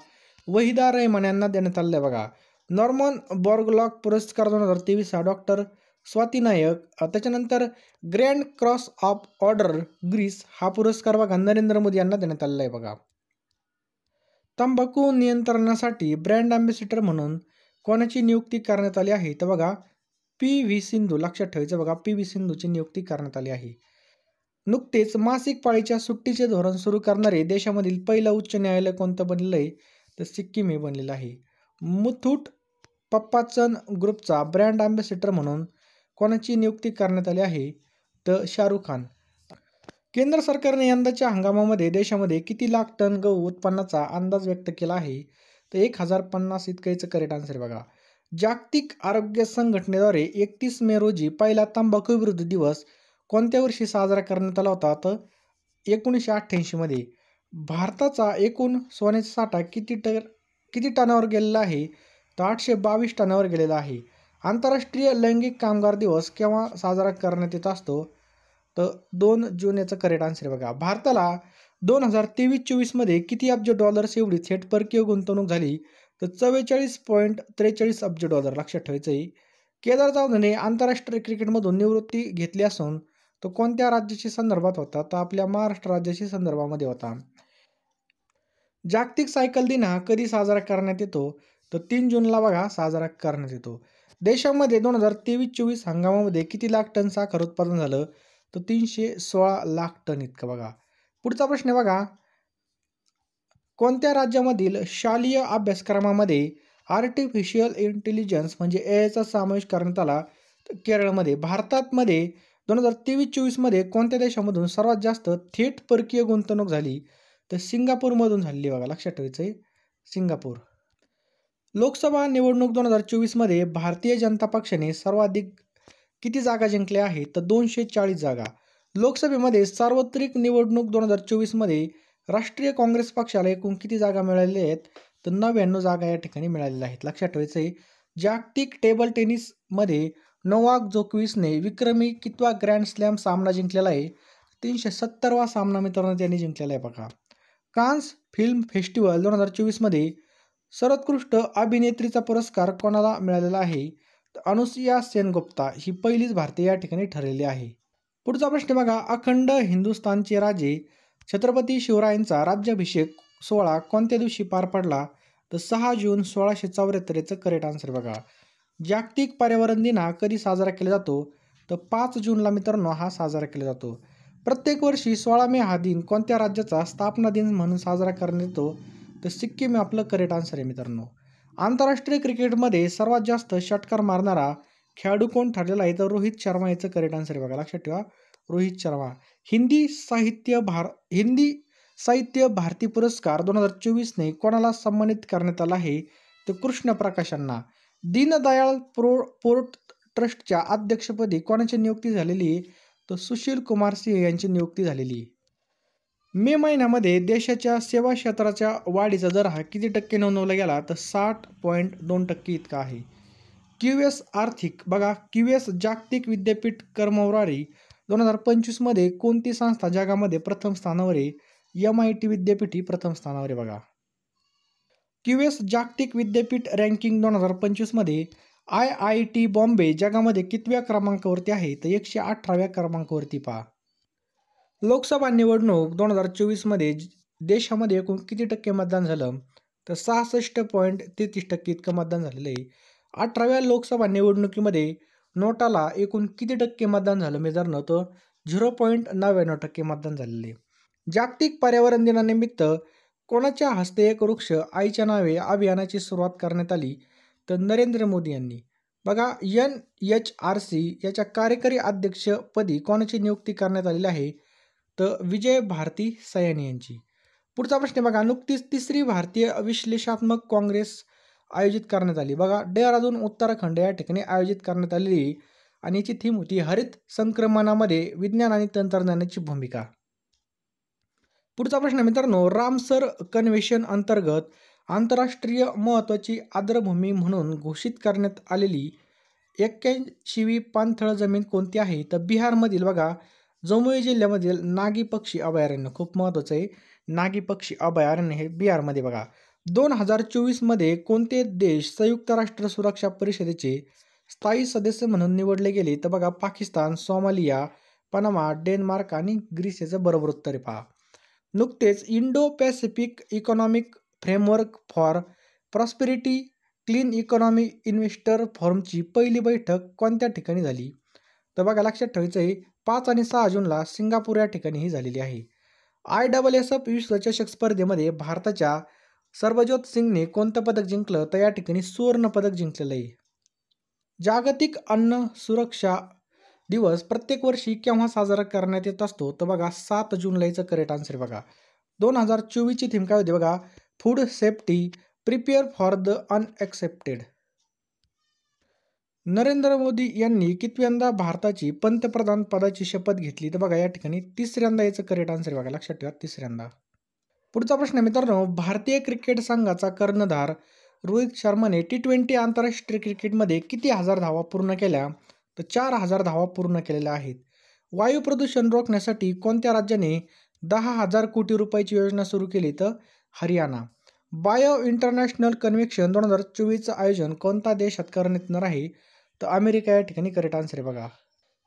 वहिदा रहमान यांना देण्यात आलेला आहे बघा. नॉर्मन बॉर्गलॉक पुरस्कार 2023 हा डॉक्टर स्वाती नायक. त्याच्यानंतर grand cross of order Greece हा पुरस्कार बघा नरेंद्र मोदी यांना देण्यात आलेला आहे बघा. तंबाखू नियंत्रणासाठी ब्रँड अँबॅसिडर म्हणून कोणाची नियुक्ती करण्यात आली आहे? तर बघा PV सिंधू. लक्षात ठेवायचं बघा, PV सिंधूची नियुक्ती करण्यात आली आहे. नुकतेच मासिक पाळीच्या सुट्टीचे धोरण सुरू करणारे देशामधील पहिलं उच्च न्यायालय कोणतं बनलेलं आहे? तर सिक्कीम हे बनलेलं आहे. मुथूट पप्पाचन ग्रुपचा ब्रँड अँबॅसिडर म्हणून कोणाची नियुक्ती करण्यात आली आहे? तर शाहरुख खान. केंद्र सरकारने यंदाच्या हंगामामध्ये देशामध्ये किती लाख टन गहू उत्पन्नाचा अंदाज व्यक्त केला आहे? तर 1050 इतकं याचं करेक्ट आन्सर बघा. जागतिक आरोग्य संघटनेद्वारे 31 मे रोजी पहिला तंबाखू विरोधी दिवस कोणत्या वर्षी साजरा करण्यात आला होता? तर 1988 मध्ये. भारताचा एकूण सोन्याचा साठा किती टनावर गेलेला आहे? तर 822 टनावर गेलेला आहे. आंतरराष्ट्रीय लैंगिक कामगार दिवस केव्हा साजरा करण्यात येत असतो? तर 2 जून याचं करेक्ट आन्सर बघा. भारताला 2023-24 मध्ये किती अब्ज डॉलर्स एवढी थेट परकीय गुंतवणूक झाली? तर 44.43 अब्ज डॉलर. लक्षात ठेवायचं आहे. केदार जाधवने आंतरराष्ट्रीय क्रिकेटमधून निवृत्ती घेतली असून तो कोणत्या राज्याशी संदर्भात होता? तर आपल्या महाराष्ट्र राज्याशी संदर्भामध्ये होता. जागतिक सायकल दिन हा कधी साजरा करण्यात येतो? तर 3 जूनला बघा साजरा करण्यात येतो. देशामध्ये 2023-24 हंगामामध्ये किती लाख टन साखर उत्पादन झालं? तर 316 लाख टन इतकं बघा. पुढचा प्रश्न आहे बघा, कोणत्या राज्यामधील शालेय अभ्यासक्रमामध्ये आर्टिफिशियल इंटेलिजन्स म्हणजे AIचा समावेश करण्यात आला? तर केरळमध्ये. भारतामध्ये 2023-24 मध्ये कोणत्या देशामधून सर्वात जास्त थेट परकीय गुंतवणूक झाली? तर सिंगापूरमधून झाली बघा. लक्षात ठेवायचं आहे, सिंगापूर. लोकसभा निवडणूक 2024 मध्ये भारतीय जनता पक्षाने सर्वाधिक किती जागा जिंकल्या आहेत? तर 240 जागा. लोकसभेमध्ये सार्वत्रिक निवडणूक 2024 मध्ये राष्ट्रीय काँग्रेस पक्षाला एकूण किती जागा मिळालेल्या आहेत? तर 99 जागा या ठिकाणी मिळालेल्या आहेत. लक्षात ठेवायचं आहे. जागतिक टेबल टेनिसमध्ये नोवाक जोकोविचने विक्रमी कितवा ग्रँड स्लॅम सामना जिंकलेला आहे? 370वा सामना मित्रांनो त्यांनी जिंकलेला आहे बघा. कान्स फिल्म फेस्टिवल 2024मध्ये सर्वोत्कृष्ट अभिनेत्रीचा पुरस्कार कोणाला मिळालेला आहे? तर अनुसुया सेनगुप्ता ही पहिलीच भारतीय या ठिकाणी ठरलेली आहे. पुढचा प्रश्न बघा, अखंड हिंदुस्थानचे राजे छत्रपती शिवरायांचा राज्याभिषेक सोहळा कोणत्या दिवशी पार पडला? तर 6 जून 1674 करेक्ट आन्सर बघा. जागतिक पर्यावरण दिन हा कधी साजरा केला जातो? तर 5 जूनला मित्रांनो हा साजरा केला जातो. प्रत्येक वर्षी 16 मे हा दिन कोणत्या राज्याचा स्थापना दिन म्हणून साजरा करण्यात येतो? तर सिक्कीम आपलं करेक्ट आन्सर आहे मित्रांनो. आंतरराष्ट्रीय क्रिकेटमध्ये सर्वात जास्त षटकार मारणारा खेळाडू कोण ठरलेला आहे? तर रोहित शर्मा याचं करेक्ट आन्सर आहे बघा. लक्षात ठेवा, रोहित शर्मा. हिंदी साहित्य भारती पुरस्कार 2024ने कोणाला सन्मानित करण्यात आला आहे? तर कृष्ण प्रकाश यांना. दीनदयाळ पोर्ट ट्रस्टच्या अध्यक्षपदी कोणाची नियुक्ती झालेली आहे? तर सुशील कुमार सिंह यांची नियुक्ती झालेली आहे. मे महिन्यामध्ये देशाच्या सेवा क्षेत्राच्या वाढीचा दर हा किती टक्के नोंदवला गेला? तर 60.2% इतका आहे. QS आर्थिक बघा, QS जागतिक विद्यापीठ क्रमवारी 2025मध्ये कोणती संस्था जगामध्ये प्रथम स्थानावर आहे? MIT विद्यापीठ ही प्रथम स्थानावर आहे बघा. QS जागतिक विद्यापीठ रँकिंग 2025मध्ये IIT बॉम्बे जगामध्ये कितव्या क्रमांकावरती आहे? तर 118व्या क्रमांकावरती पहा. लोकसभा निवडणूक 2024मध्ये देशामध्ये एकूण किती टक्के मतदान झालं? तर 66.33% इतकं मतदान झालेलं आहे. 18व्या लोकसभा निवडणुकीमध्ये नोटाला एकूण किती टक्के मतदान झालं मित्रांनो? तर 0.99% मतदान झालेलं आहे. जागतिक पर्यावरण दिनानिमित्त कोणाच्या हस्ते एक वृक्ष आईच्या नावे अभियानाची सुरुवात करण्यात आली? तर नरेंद्र मोदी यांनी. बघा, NHRC याच्या कार्यकारी अध्यक्षपदी कोणाची नियुक्ती करण्यात आलेली आहे? तर विजय भारती सयानी यांची. पुढचा प्रश्न बघा, नुकतीच 3री भारतीय विश्लेषणात्मक काँग्रेस आयोजित करण्यात आली. बघा, डेहराडून उत्तराखंड या ठिकाणी आयोजित करण्यात आलेली आणि याची थीम होती हरित संक्रमणामध्ये विज्ञान आणि तंत्रज्ञानाची भूमिका. पुढचा प्रश्न मित्रांनो, रामसर कन्व्हेन्शन अंतर्गत आंतरराष्ट्रीय महत्त्वाची आर्द्रभूमी म्हणून घोषित करण्यात आलेली 81वी पाणथळ जमीन कोणती आहे? तर बिहारमधील बघा, जमुई जिल्ह्यामधील नागी पक्षी अभयारण्य खूप महत्त्वाचं आहे. नागी पक्षी अभयारण्य हे बिहारमध्ये बघा. 2024मध्ये कोणते देश संयुक्त राष्ट्र सुरक्षा परिषदेचे स्थायी सदस्य म्हणून निवडले गेले? तर बघा, पाकिस्तान, सोमालिया, पनामा, डेन्मार्क आणि ग्रीस याचं बरोबर उत्तर आहे पहा. नुकतेच Indo Pacific economic framework for prosperity clean economy investor फोरमची पहिली बैठक कोणत्या ठिकाणी झाली? तर बघा, लक्षात ठेवायचं आहे 5 आणि 6 जूनला सिंगापूर या ठिकाणी ही झालेली आहे. ISSF विश्वचषक स्पर्धेमध्ये भारताच्या सर्वजोत सिंगने कोणतं पदक जिंकलं? तर या ठिकाणी सुवर्ण पदक जिंकलेलं आहे. जागतिक अन्न सुरक्षा दिवस प्रत्येक वर्षी केव्हा साजरा करण्यात येत असतो? तर बघा, 7 जूनला याचं करेक्ट आन्सर बघा. 2024ची थीम काय होती बघा, food safety prepare for the unaccepted. Narendra Modi यांनी कितव्यांदा भारताची पंतप्रधान पदाची शपथ घेतली? तर बघा, या ठिकाणी 3ऱ्यांदा याचं करेक्ट आन्सर बघा. लक्षात ठेवा, 3ऱ्यांदा. पुढचा प्रश्न मित्रांनो, भारतीय क्रिकेट संघाचा कर्णधार रोहित शर्माने T20 आंतरराष्ट्रीय क्रिकेटमध्ये किती हजार धावा पूर्ण केल्या? तर 4000 धावा पूर्ण केलेल्या आहेत. वायू प्रदूषण रोखण्यासाठी कोणत्या राज्याने 10,000 कोटी रुपयाची योजना सुरू केली? तर हरियाणा. बायो इंटरनॅशनल कन्व्हेन्शन 2024चं आयोजन कोणत्या देशात करण्यात येणार आहे? तर अमेरिका या ठिकाणी करेक्ट आन्सर आहे बघा.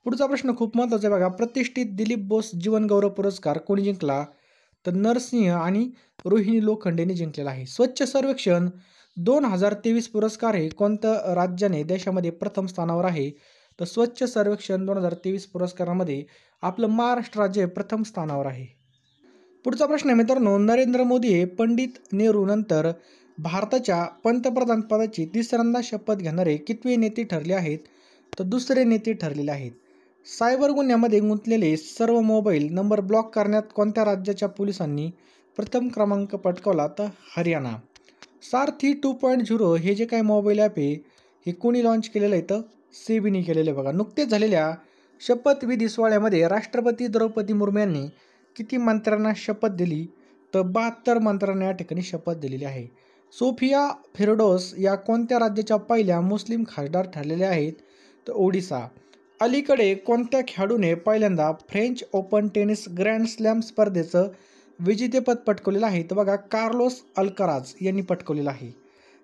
पुढचा प्रश्न खूप महत्त्वाचा आहे बघा, प्रतिष्ठित दिलीप बोस जीवनगौरव पुरस्कार कोणी जिंकला? तर नरसिंह आणि रोहिणी लोखंडेने जिंकलेला आहे. स्वच्छ सर्वेक्षण 2023 पुरस्कार हे कोणत्या राज्याने देशामध्ये प्रथम स्थानावर आहे? तर स्वच्छ सर्वेक्षण 2023 पुरस्कारामध्ये आपलं महाराष्ट्र राज्य प्रथम स्थानावर आहे. पुढचा प्रश्न आहे मित्रांनो, नरेंद्र मोदी हे पंडित नेहरू नंतर भारताच्या पंतप्रधान पदाची 3ऱ्यांदा शपथ घेणारे कितवे नेते ठरले आहेत? तर 2रे नेते ठरलेले आहेत. सायबर गुन्ह्यामध्ये गुंतलेले सर्व मोबाईल नंबर ब्लॉक करण्यात कोणत्या राज्याच्या पोलिसांनी प्रथम क्रमांक पटकावला? तर हरियाणा. सारथी 2.0 हे जे काही मोबाईल ॲप आहे हे कोणी लॉन्च केलेलं आहे? तर सेबीने केलेलं आहे बघा. नुकतेच झालेल्या शपथविधी सोहळ्यामध्ये राष्ट्रपती द्रौपदी मुर्मू यांनी किती मंत्र्यांना शपथ दिली? तर 72 मंत्र्यांना या ठिकाणी शपथ दिलेली आहे. सोफिया फिरडोस या कोणत्या राज्याच्या पहिल्या मुस्लिम खासदार ठरलेल्या आहेत? तर ओडिसा. अलीकडे कोणत्या खेळाडूने पहिल्यांदा French open tennis grand slam स्पर्धेचं विजेतेपद पटकवलेलं आहे? तर बघा कार्लोस अल्कराज यांनी पटकवलेलं आहे.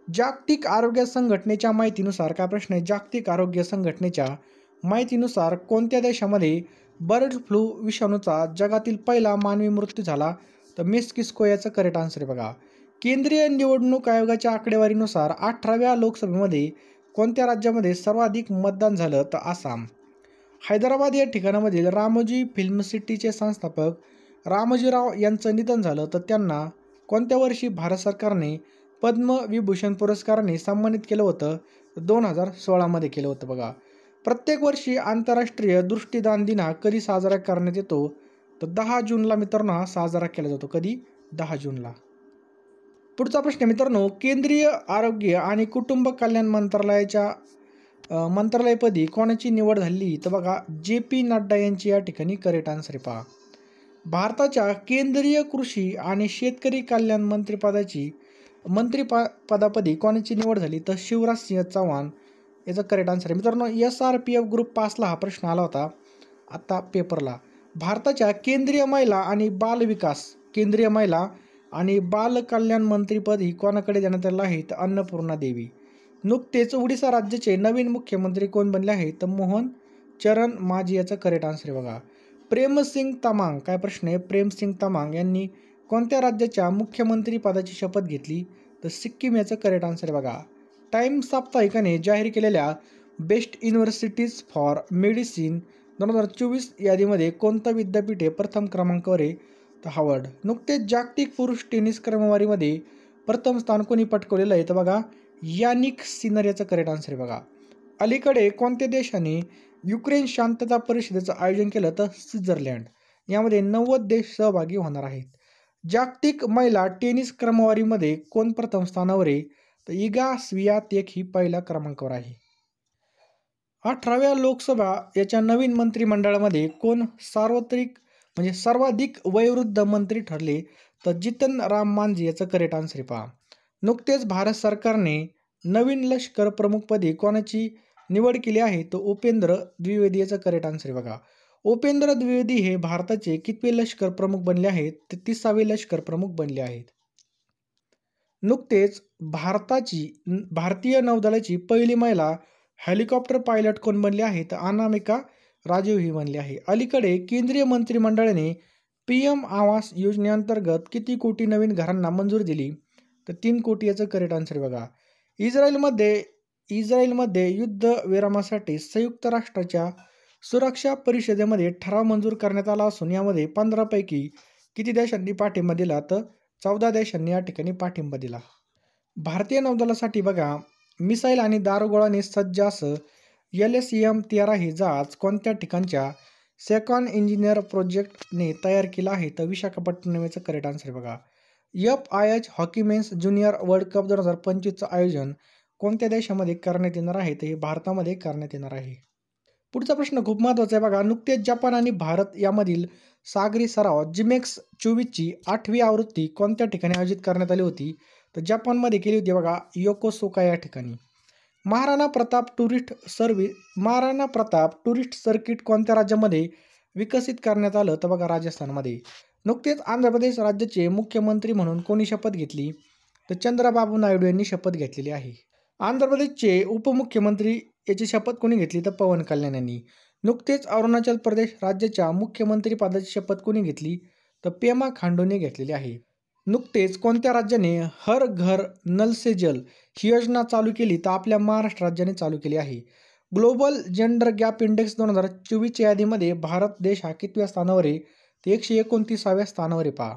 जागतिक आरोग्य संघटनेच्या माहितीनुसार काय प्रश्न आहे? जागतिक आरोग्य संघटनेच्या माहितीनुसार कोणत्या देशामध्ये बर्ड फ्लू विषाणूचा जगातील पहिला मानवी मृत्यू झाला? तर मेक्सिको याचं करेक्ट आन्सर आहे बघा. केंद्रीय निवडणूक आयोगाच्या आकडेवारीनुसार 18व्या लोकसभेमध्ये कोणत्या राज्यामध्ये सर्वाधिक मतदान झालं? तर आसाम. हैदराबाद या ठिकाणामधील रामोजी फिल्म सिटीचे संस्थापक रामोजीराव यांचं निधन झालं, तर त्यांना कोणत्या वर्षी भारत सरकारने पद्मविभूषण पुरस्काराने सन्मानित केलं होतं? 2016मध्ये केलं होतं बघा. प्रत्येक वर्षी आंतरराष्ट्रीय दृष्टिदान दिन हा कधी साजरा करण्यात येतो? तर 10 जूनला मित्रांनो हा साजरा केला जातो. कधी? 10 जूनला. पुढचा प्रश्न मित्रांनो, केंद्रीय आरोग्य आणि कुटुंब कल्याण मंत्रालयपदी कोणाची निवड झाली? तर बघा JP नड्डा यांची या ठिकाणी करेक्ट आन्सर आहे पहा. भारताच्या केंद्रीय कृषी आणि शेतकरी कल्याण मंत्रिपदापदी कोणाची निवड झाली? तर शिवराज सिंह चौहान याचं करेक्ट आन्सर आहे. मित्रांनो SRPF ग्रुप 5ला हा प्रश्न आला होता आता पेपरला. भारताच्या केंद्रीय महिला आणि बाल कल्याण मंत्रीपद ही कोणाकडे देण्यात आलं आहे? तर अन्नपूर्णा देवी. नुकतेच ओडिशा राज्याचे नवीन मुख्यमंत्री कोण बनले आहेत? तर मोहन चरण माझी याचं करेक्ट आन्सर आहे बघा. प्रेमसिंग तमांग, काय प्रश्न आहे? प्रेमसिंग तमांग यांनी कोणत्या राज्याच्या मुख्यमंत्री पदाची शपथ घेतली? तर सिक्कीम याचं करेक्ट आन्सर आहे बघा. टाइम साप्ताहिकाने जाहीर केलेल्या बेस्ट युनिव्हर्सिटीज फॉर मेडिसिन 2024 यादीमध्ये कोणतं विद्यापीठ हे प्रथम क्रमांकावर आहे? तर हार्वर्ड. नुकतेच जागतिक पुरुष टेनिस क्रमवारीमध्ये प्रथम स्थान कोणी पटकवलेलं आहे? तर बघा यानिक सिनर याचं करेक्ट आन्सर आहे बघा. अलीकडे कोणत्या देशाने युक्रेन शांतता परिषदेचं आयोजन केलं? तर स्वित्झर्लंड. यामध्ये 90 देश सहभागी होणार आहेत. जागतिक महिला टेनिस क्रमवारीमध्ये कोण प्रथम स्थानावर आहे? तर इगा स्वियातेक ही पहिल्या क्रमांकावर आहे. 18व्या लोकसभा याच्या नवीन मंत्रिमंडळामध्ये कोण सर्वाधिक वयोवृद्ध मंत्री ठरले? तर जितन राम मांझी याचं करेक्ट आन्सर आहे पहा. नुकतेच भारत सरकारने नवीन लष्कर प्रमुखपदी कोणाची निवड केली आहे? तर उपेंद्र द्विवेदी याचं करेक्ट आन्सर आहे बघा. उपेंद्र द्विवेदी हे भारताचे कितवे लष्कर प्रमुख बनले आहेत? तर 30वे लष्कर प्रमुख बनले आहेत. नुकतेच भारतीय नौदलाची पहिली महिला हेलिकॉप्टर पायलट कोण बनली आहे? तर अनामिका राजीव ही बनली आहे. अलीकडे केंद्रीय मंत्रिमंडळाने PM आवास योजनेअंतर्गत किती कोटी नवीन घरांना मंजुरी दिली? तर 3 कोटी याचं करेक्ट आन्सर आहे बघा. इस्रायलमध्ये युद्धविरामासाठी संयुक्त राष्ट्राच्या सुरक्षा परिषदेमध्ये ठराव मंजूर करण्यात आला असून यामध्ये 15 पैकी किती देशांनी पाठिंबा दिला? तर 14 देशांनी या ठिकाणी पाठिंबा दिला. भारतीय नौदलासाठी बघा मिसाईल आणि दारुगोळाने सज्ज असं LSM-13 हे जहाज कोणत्या ठिकाणच्या सेकॉन इंजिनियर प्रोजेक्टने तयार केलं आहे? तर विशाखापट्टणम याचं करेक्ट आन्सर आहे बघा. FIH hockey men's junior world cup 2025चं आयोजन कोणत्या देशामध्ये करण्यात येणार आहे? तर हे भारतामध्ये करण्यात येणार आहे. पुढचा प्रश्न खूप महत्त्वाचा आहे बघा. नुकतेच जपान आणि भारत यामधील सागरी सराव GMEX 24ची 8वी आवृत्ती कोणत्या ठिकाणी आयोजित करण्यात आली होती? तर जपानमध्ये केली होती बघा योकोसुका या ठिकाणी. महाराणा प्रताप टुरिस्ट सर्किट कोणत्या राज्यामध्ये विकसित करण्यात आलं? तर बघा राजस्थानमध्ये. नुकतेच आंध्र प्रदेश राज्याचे मुख्यमंत्री म्हणून कोणी शपथ घेतली? तर चंद्रबाबू नायडू यांनी शपथ घेतलेली आहे. आंध्र प्रदेशचे उपमुख्यमंत्री याची शपथ कोणी घेतली? तर पवन कल्याण यांनी. नुकतेच अरुणाचल प्रदेश राज्याच्या मुख्यमंत्री पदाची शपथ कोणी घेतली? तर पेमा खांडूने घेतलेली आहे. नुकतेच कोणत्या राज्याने हर घर नल से जल ही योजना चालू केली? तर आपल्या महाराष्ट्र राज्याने चालू केली आहे. ग्लोबल जेंडर गॅप इंडेक्स 2024च्या यादीमध्ये भारत देश हा कितव्या स्थानावर आहे? ते 129व्या स्थानावर आहे पहा.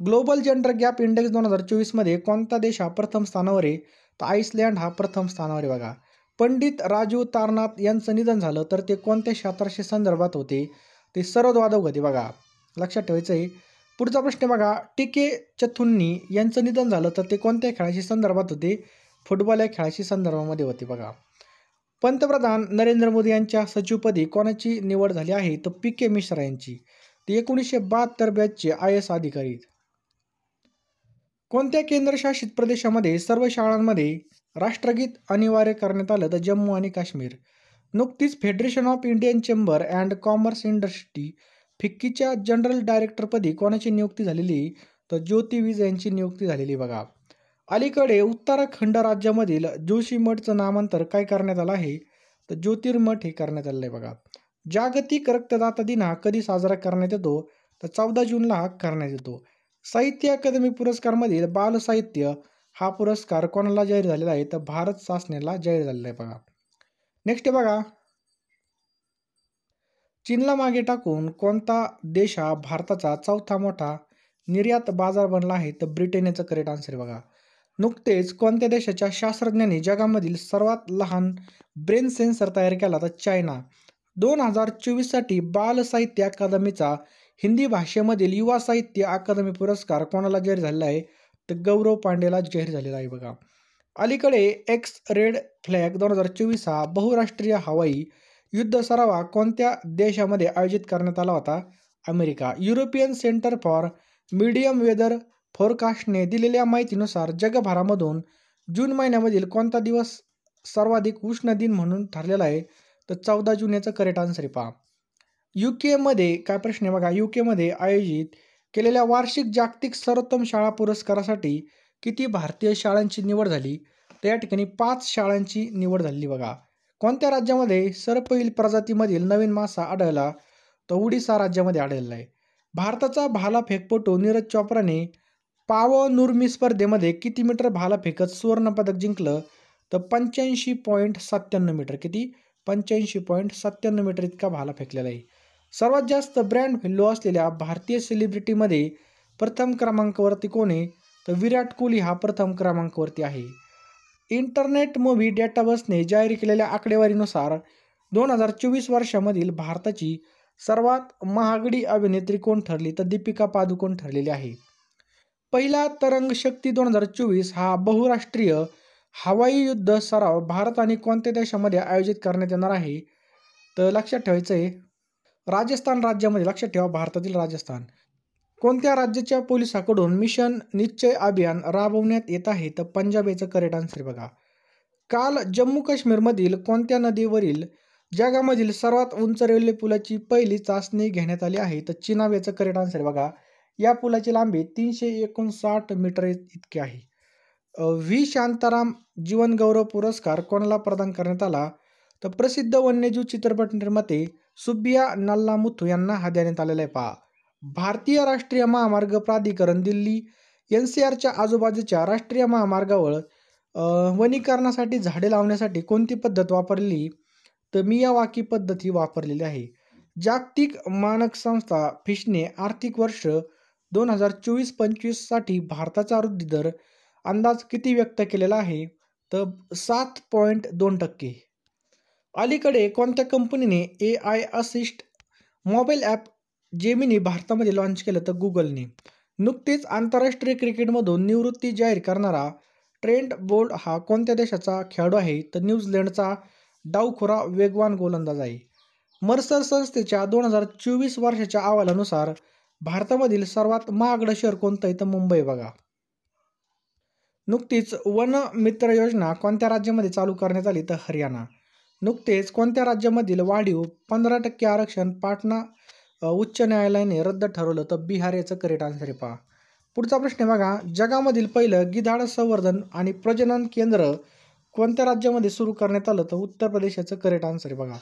ग्लोबल जेंडर गॅप इंडेक्स 2024मध्ये कोणता देश हा प्रथम स्थानावर आहे? तर आईसलँड हा प्रथम स्थानावर आहे बघा. पंडित राजीव तारनाथ यांचं निधन झालं तर ते कोणत्या क्षेत्राशी संदर्भात होते? ते सरहद्द होते बघा, लक्षात ठेवायचं आहे. पुढचा प्रश्न बघा, TK चथुन्नी यांचं निधन झालं तर ते कोणत्या खेळाशी संदर्भात होते? फुटबॉल या खेळाशी संदर्भामध्ये होते बघा. पंतप्रधान नरेंद्र मोदी यांच्या सचिवपदी कोणाची निवड झाली आहे? तर PK मिश्रा यांची. ते 1972 बॅचचे IAS अधिकारी. कोणत्या केंद्रशासित प्रदेशामध्ये सर्व शाळांमध्ये राष्ट्रगीत अनिवार्य करण्यात आलं? तर जम्मू आणि काश्मीर. नुकतीच federation of Indian chamber and commerce industry फिक्कीच्या जनरल डायरेक्टरपदी कोणाची नियुक्ती झालेली? तर ज्योती विजय यांची नियुक्ती झालेली बघा. अलीकडे उत्तराखंड राज्यामधील जोशीमठचं नामांतर काय करण्यात आलं आहे? तर ज्योतिर्मठ हे करण्यात आलेलं आहे बघा. जागतिक रक्तदाता दिन हा कधी साजरा करण्यात येतो? तर 14 जूनला हा करण्यात येतो. साहित्य अकादमी पुरस्कारमधील बाल साहित्य हा पुरस्कार कोणाला जाहीर झालेला आहे? तर भारत शासनाला जाहीर झालेला आहे बघा. नेक्स्ट आहे बघा, चीनला मागे टाकून कोणता देश हा भारताचा चौथा मोठा निर्यात बाजार बनला आहे? तर ब्रिटन याचं करेक्ट आन्सर आहे बघा. नुकतेच कोणत्या देशाच्या शास्त्रज्ञांनी जगामधील सर्वात लहान ब्रेन सेन्सर तयार केला? तर चायना. 2024 साठी बाल साहित्य अकादमीचा हिंदी भाषेमधील युवा साहित्य अकादमी पुरस्कार कोणाला जाहीर झालेला आहे? तर गौरव पांडेला जाहीर झालेला आहे बघा. अलीकडे एक्स रेड फ्लॅग 2024 हा बहुराष्ट्रीय हवाई युद्ध सराव कोणत्या देशामध्ये आयोजित करण्यात आला होता? America. European centre for medium weather फोरकास्टने दिलेल्या माहितीनुसार जगभरामधून जून महिन्यामधील कोणता दिवस सर्वाधिक उष्ण दिन म्हणून ठरलेला आहे? तर 14 जून याचं करेक्ट आन्सर आहे पहा. UK काय प्रश्न आहे बघा, UK आयोजित केलेल्या वार्षिक जागतिक सर्वोत्तम शाळा पुरस्कारासाठी किती भारतीय शाळांची निवड झाली? तर या ठिकाणी 5 शाळांची निवड झाली बघा. कोणत्या राज्यामध्ये सर्पईल प्रजातीमधील नवीन मासा आढळला? तर ओडिसा राज्यामध्ये आढळला आहे. भारताचा भालाफेकपटू नीरज चोप्राने पावनुर्मी स्पर्धेमध्ये किती मीटर भाला फेकत सुवर्णपदक जिंकलं? तर 85.97 मीटर. किती? 85.97 मीटर इतका भाला फेकलेला आहे. सर्वात जास्त ब्रँड व्हॅल्यू असलेल्या भारतीय सेलिब्रिटीमध्ये प्रथम क्रमांकावरती कोण आहे? तर विराट कोहली हा प्रथम क्रमांकावरती आहे. इंटरनेट मूव्ही डेटाबेसने जाहीर केलेल्या आकडेवारीनुसार 2024 वर्षामधील भारताची सर्वात महागडी अभिनेत्री कोण ठरली? तर दीपिका पादुकोण ठरलेली आहे. पहिला तरंग शक्ती 2024 हा बहुराष्ट्रीय हवाई युद्ध सराव भारत आणि कोणत्या देशामध्ये आयोजित करण्यात येणार आहे? तर लक्षात ठेवायचं आहे, राजस्थान राज्यामध्ये. लक्षात ठेवा, भारतातील राजस्थान. कोणत्या राज्याच्या पोलिसांकडून मिशन निश्चय अभियान राबवण्यात येत आहे? तर पंजाब याचं करेक्ट आन्सर बघा. काल जम्मू काश्मीरमधील कोणत्या नदीवरील जगामधील सर्वात उंच रेल्वे पुलाची पहिली चाचणी घेण्यात आली आहे? तर चिनाब याचं करेक्ट आन्सर बघा. या पुलाची लांबी 359 मीटर इतकी आहे. व्ही शांताराम जीवन गौरव पुरस्कार कोणाला प्रदान करण्यात आला? तर प्रसिद्ध वन्यजीव चित्रपट निर्माते सुब्बिया नल्लामुथू यांना हा देण्यात आलेला आहे पहा. भारतीय राष्ट्रीय महामार्ग प्राधिकरण दिल्ली NCRच्या आजूबाजूच्या राष्ट्रीय महामार्गावर वनीकरणासाठी झाडे लावण्यासाठी कोणती पद्धत वापरली? तर मियावाकी पद्धत ही वापरलेली आहे. जागतिक मानक संस्था फिशने आर्थिक वर्ष 2024-25 साठी भारताचा वृद्धी दर अंदाज किती व्यक्त केलेला आहे? तर 7.2%. अलीकडे कोणत्या कंपनीने AI assist mobile app Gemini भारतामध्ये लॉन्च केलं? तर गुगलने. नुकतेच आंतरराष्ट्रीय क्रिकेटमधून निवृत्ती जाहीर करणारा ट्रेंट बोल्ट हा कोणत्या देशाचा खेळाडू आहे? तर न्यूझीलंडचा डावखुरा वेगवान गोलंदाज आहे. मर्सर संस्थेच्या 2024 वर्षाच्या अहवालानुसार भारतामधील सर्वात महागडं शहर कोणतं आहे? तर मुंबई बघा. नुकतीच वन मित्र योजना कोणत्या राज्यामध्ये चालू करण्यात आली? तर हरियाणा. नुकतेच कोणत्या राज्यामधील वाढीव 15% आरक्षण पाटणा उच्च न्यायालयाने रद्द ठरवलं? तर बिहार याचं करेक्ट आन्सर आहे पहा. पुढचा प्रश्न बघा, जगामधील पहिलं गिधाड संवर्धन आणि प्रजनन केंद्र कोणत्या राज्यामध्ये सुरू करण्यात आलं? तर उत्तर प्रदेश याचं करेक्ट आन्सर आहे बघा.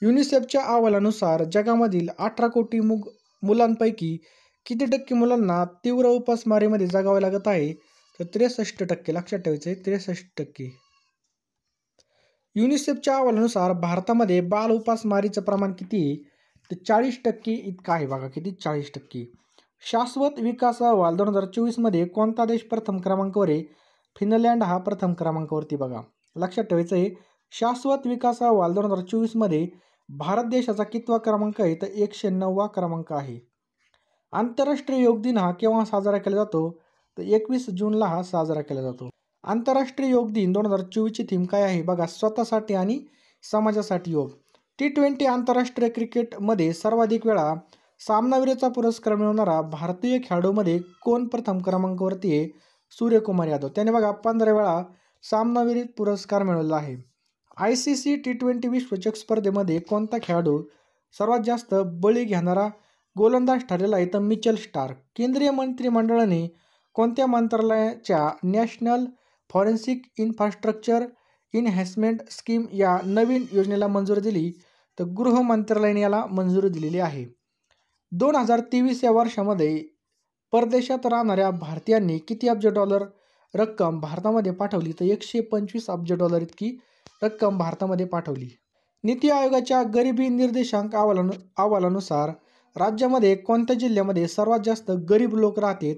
युनिसेफच्या अहवालानुसार जगामधील 18 कोटी मुलांपैकी किती टक्के मुलांना तीव्र उपासमारीमध्ये जगावे लागत आहे? तर 63%. लक्षात ठेवायचं आहे, 63%. युनिसेफच्या अहवालानुसार भारतामध्ये बाल उपासमारीचं प्रमाण किती आहे? तर 40% इतकं आहे बघा. किती? 40%. शाश्वत विकास अहवाल 2024 मध्ये कोणता देश प्रथम क्रमांकावर आहे? फिनलँड हा प्रथम क्रमांकावरती बघा. लक्षात ठेवायचं आहे, शाश्वत विकास अहवाल 2024 मध्ये भारत देशाचा कितवा क्रमांक आहे? तर 109वा क्रमांक आहे. आंतरराष्ट्रीय योग दिन हा केव्हा साजरा केला जातो? तर 21 जूनला हा साजरा केला जातो. आंतरराष्ट्रीय योग दिन 2024ची थीम काय आहे? बघा, स्वतःसाठी आणि समाजासाठी योग. T20 आंतरराष्ट्रीय क्रिकेटमध्ये सर्वाधिक वेळा सामनावीराचा पुरस्कार मिळवणारा भारतीय खेळाडूमध्ये कोण प्रथम क्रमांकावरती आहे? सूर्यकुमार यादव. त्याने बघा 15 वेळा सामनावीर पुरस्कार मिळवला आहे. ICC T20 विश्वचषक स्पर्धेमध्ये कोणता खेळाडू सर्वात जास्त बळी घेणारा गोलंदाज ठरलेला आहे तर मिचेल स्टार्क. केंद्रीय मंत्रिमंडळाने कोणत्या मंत्रालयाच्या national forensic infrastructure investment scheme या नवीन योजनेला मंजुरी दिली? तर गृह मंत्रालयाने याला मंजुरी दिलेली आहे. 2023 या वर्षामध्ये परदेशात राहणाऱ्या भारतीयांनी किती अब्ज डॉलर रक्कम भारतामध्ये पाठवली? तर 125 अब्ज डॉलर इतकी रक्कम भारतामध्ये पाठवली. नीती आयोगाच्या गरिबी निर्देशांक अहवालानुसार राज्यामध्ये कोणत्या जिल्ह्यामध्ये सर्वात जास्त गरीब लोक राहतात?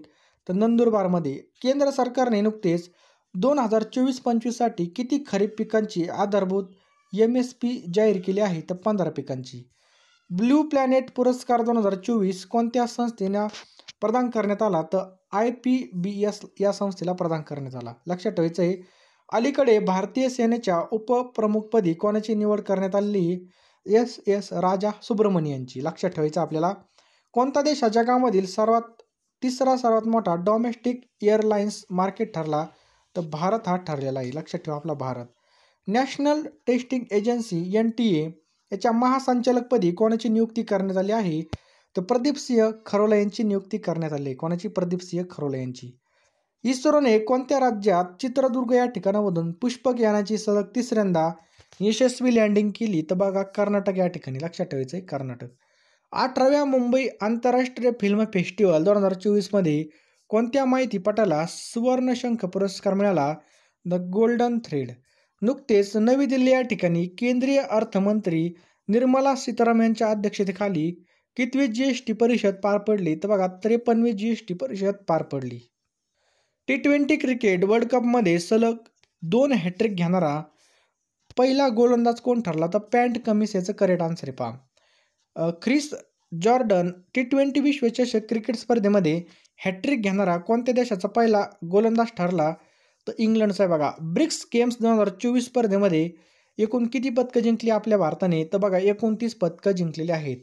तर नंदुरबारमध्ये. केंद्र सरकारने नुकतेच 2024-25साठी किती खरीप पिकांची आधारभूत MSP जाहीर केली आहे? तर 15 पिकांची. ब्ल्यू प्लॅनेट पुरस्कार 2024 कोणत्या संस्थेला प्रदान करण्यात आला? तर IPBS या संस्थेला प्रदान करण्यात आला. लक्षात ठेवायचं आहे. अलीकडे भारतीय सेनेच्या उपप्रमुखपदी कोणाची निवड करण्यात आली? SS राजा सुब्रमणियनची. लक्षात ठेवायचं आपल्याला. कोणता देश हा जगामधील तिसरा सर्वात मोठा डोमेस्टिक एअरलाइन्स मार्केट ठरला? तर भारत हा ठरलेला आहे. लक्षात ठेवा आपला Bharat. National testing agency NTA याच्या महासंचालकपदी कोणाची नियुक्ती करण्यात आली आहे? तर प्रदीपसिंह खरोला यांची नियुक्ती करण्यात आली आहे. कोणाची? प्रदीपसिंह खरोला यांची. इस्रोने कोणत्या राज्यात चित्रदुर्ग या ठिकाणामधून पुष्पक यानाची सलग तिसऱ्यांदा यशस्वी लँडिंग केली? तर बघा कर्नाटक या ठिकाणी. लक्षात ठेवायचं आहे कर्नाटक. 18व्या मुंबई आंतरराष्ट्रीय फिल्म फेस्टिवल 2024 कोणत्या माहितीपटाला सुवर्णशंख पुरस्कार मिळाला? The golden thread. नुकतेच नवी दिल्ली या ठिकाणी केंद्रीय अर्थमंत्री निर्मला सीतारामन यांच्या अध्यक्षतेखाली कितवी GST परिषद पार पडली? तर बघा 53वी GST परिषद पार पडली. T20 क्रिकेट वर्ल्ड कपमध्ये सलग 2 हॅट्रिक घेणारा पहिला गोलंदाज कोण ठरला? तर पॅट कमिन्स याचं करेक्ट आन्सर आहे पहा. ख्रिस जॉर्डन T20 विश्वचषक क्रिकेट स्पर्धेमध्ये हॅट्रिक घेणारा कोणत्या देशाचा पहिला गोलंदाज ठरला? तर इंग्लंडचा आहे बघा. ब्रिक्स गेम्स 2024 स्पर्धेमध्ये एकूण किती पदकं जिंकली आपल्या भारताने? तर बघा 29 पदकं जिंकलेली आहेत.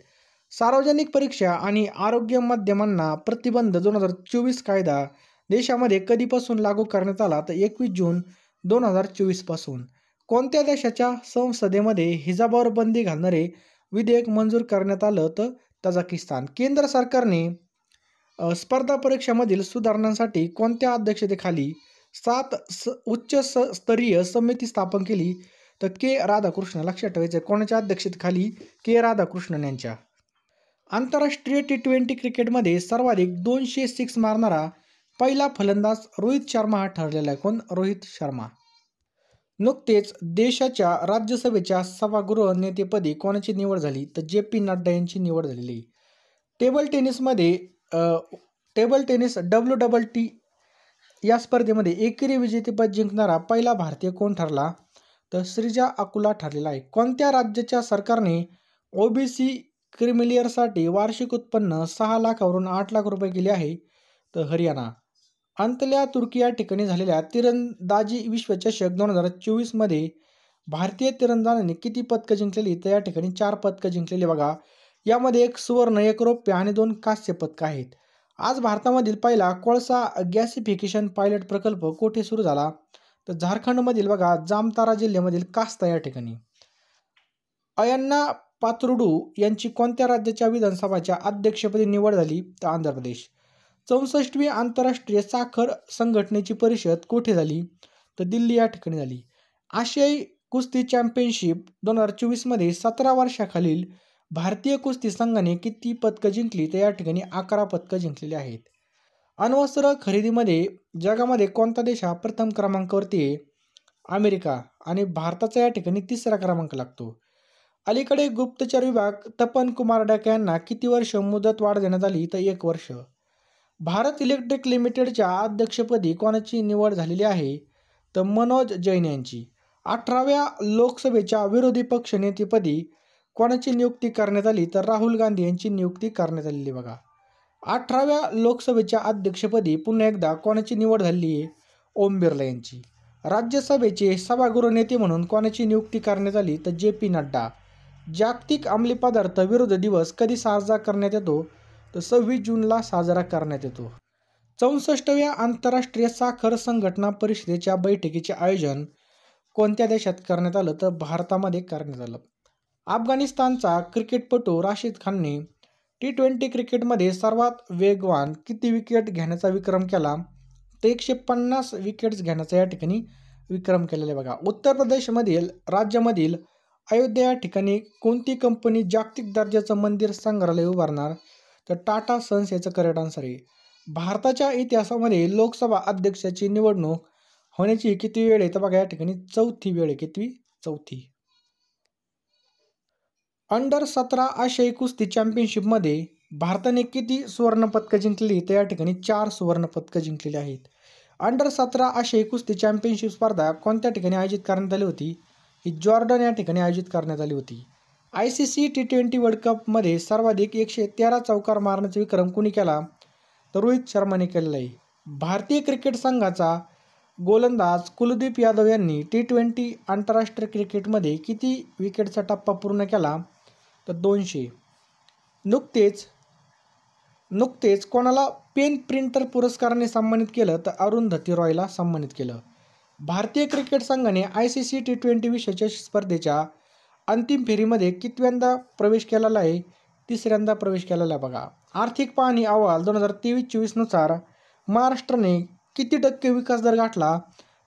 सार्वजनिक परीक्षा आणि आरोग्य माध्यमांना प्रतिबंध 2024 कायदा देशामध्ये कधीपासून लागू करण्यात आला? तर 21 जून 2024 पासून. कोणत्या देशाच्या संसदेमध्ये हिजाबावर बंदी घालणारे विधेयक मंजूर करण्यात आलं? तर तजाकिस्तान. केंद्र सरकारने स्पर्धा परीक्षामधील सुधारणांसाठी कोणत्या अध्यक्षतेखाली 7 उच्च स्तरीय समिती स्थापन केली? तर K राधाकृष्ण. लक्षात ठेवायचं. कोणाच्या अध्यक्षतेखाली? K राधाकृष्णन यांच्या. आंतरराष्ट्रीय T20 क्रिकेटमध्ये सर्वाधिक 206 मारणारा पहिला फलंदाज रोहित शर्मा हा ठरलेला आहे. कोण? रोहित शर्मा. नुकतेच देशाच्या राज्यसभेच्या सभागृह नेतेपदी कोणाची निवड झाली? तर JP नड्डा यांची निवड झालेली. टेबल टेनिस WTT या स्पर्धेमध्ये एकेरी विजेतेपद जिंकणारा पहिला भारतीय कोण ठरला? तर श्रीजा अकुला ठरलेला आहे. कोणत्या राज्याच्या सरकारने OBC क्रिमिलियरसाठी वार्षिक उत्पन्न 6 लाखावरून 8 लाख रुपये केले आहे? तर हरियाणा. अंतल्या तुर्की या ठिकाणी झालेल्या तिरंदाजी विश्वचषक 2024 भारतीय तिरंदाजांनी किती पदकं जिंकलेली? तर या ठिकाणी 4 पदकं जिंकलेली बघा. यामध्ये 1 सुवर्ण, 1 रौप्य आणि 2 कांस्य पदकं आहेत. आज भारतामधील पहिला कोळसा गॅसिफिकेशन पायलट प्रकल्प कोठे सुरू झाला? तर झारखंडमधील बघा जामतारा जिल्ह्यामधील कास्ता या ठिकाणी. अय्यन्ना पात्रुडू यांची कोणत्या राज्याच्या विधानसभाच्या अध्यक्षपदी निवड झाली? तर आंध्र प्रदेश. 64वी आंतरराष्ट्रीय साखर संघटनेची परिषद कोठे झाली? तर दिल्ली या ठिकाणी झाली. आशियाई कुस्ती चॅम्पियनशिप 2024 17 वर्षाखालील भारतीय कुस्ती संघाने किती पदकं जिंकली? तर या ठिकाणी 11 पदकं जिंकलेली आहेत. अण्वस्त्र खरेदीमध्ये जगामध्ये कोणता देश हा प्रथम क्रमांकावरती आहे? अमेरिका. आणि भारताचा या ठिकाणी 3रा क्रमांक लागतो. अलीकडे गुप्तचर विभाग तपन कुमार डाके यांना किती वर्ष मुदत वाढ देण्यात आली? तर 1 वर्ष. भारत इलेक्ट्रिक लिमिटेडच्या अध्यक्षपदी कोणाची निवड झालेली आहे? तर मनोज जैन यांची. 18व्या लोकसभेच्या विरोधी पक्ष नेतेपदी कोणाची नियुक्ती करण्यात आली? तर राहुल गांधी यांची नियुक्ती करण्यात आलेली बघा. 18व्या लोकसभेच्या अध्यक्षपदी पुन्हा एकदा कोणाची निवड झाली आहे? ओम बिर्ला यांची. राज्यसभेचे सभागृह नेते म्हणून कोणाची नियुक्ती करण्यात आली? तर JP नड्डा. जागतिक अंमली पदार्थ विरोध दिवस कधी साजरा करण्यात येतो? तर 26 जूनला साजरा करण्यात येतो. 64व्या आंतरराष्ट्रीय साखर संघटना परिषदेच्या बैठकीचे आयोजन कोणत्या देशात करण्यात आलं? तर भारतामध्ये करण्यात आलं. अफगाणिस्तानचा क्रिकेटपटू राशिद खानने T20 क्रिकेटमध्ये सर्वात वेगवान किती विकेट घेण्याचा विक्रम केला? तर 150 विकेट्स घेण्याचा या ठिकाणी विक्रम केलेला आहे बघा. उत्तर प्रदेशमधील राज्यामधील अयोध्या या ठिकाणी कोणती कंपनी जागतिक दर्जाचं मंदिर संग्रहालय उभारणार? तर टाटा सन्स याचं करेक्ट आन्सर आहे. भारताच्या इतिहासामध्ये लोकसभा अध्यक्षाची निवडणूक होण्याची किती वेळ आहे? तर बघा या ठिकाणी चौथी वेळ आहे. किती? चौथी. अंडर 17 आशियाई कुस्ती चॅम्पियनशिपमध्ये भारताने किती सुवर्णपदकं जिंकली? तर या ठिकाणी 4 सुवर्णपदकं जिंकलेली आहेत. अंडर 17 आशियाई कुस्ती चॅम्पियनशिप स्पर्धा कोणत्या ठिकाणी आयोजित करण्यात आली होती? ही जॉर्डन या ठिकाणी आयोजित करण्यात आली होती. ICC T20 वर्ल्ड कपमध्ये सर्वाधिक 113 चौकार मारण्याचा विक्रम कुणी केला? तर रोहित शर्माने केलेला आहे. भारतीय क्रिकेट संघाचा गोलंदाज कुलदीप यादव यांनी T20 आंतरराष्ट्रीय क्रिकेटमध्ये किती विकेटचा टप्पा पूर्ण केला? तर 200. नुकतेच कोणाला पेन प्रिंटर पुरस्काराने सन्मानित केलं? तर अरुंधती रॉयला सन्मानित केलं. भारतीय क्रिकेट संघाने ICC T20 विश्वचषक स्पर्धेच्या अंतिम फेरीमध्ये कितव्यांदा प्रवेश केलेला आहे? 3ऱ्यांदा प्रवेश केलेला आहे बघा. आर्थिक पाहणी अहवाल 2023-24 नुसार महाराष्ट्राने किती टक्के विकास दर गाठला?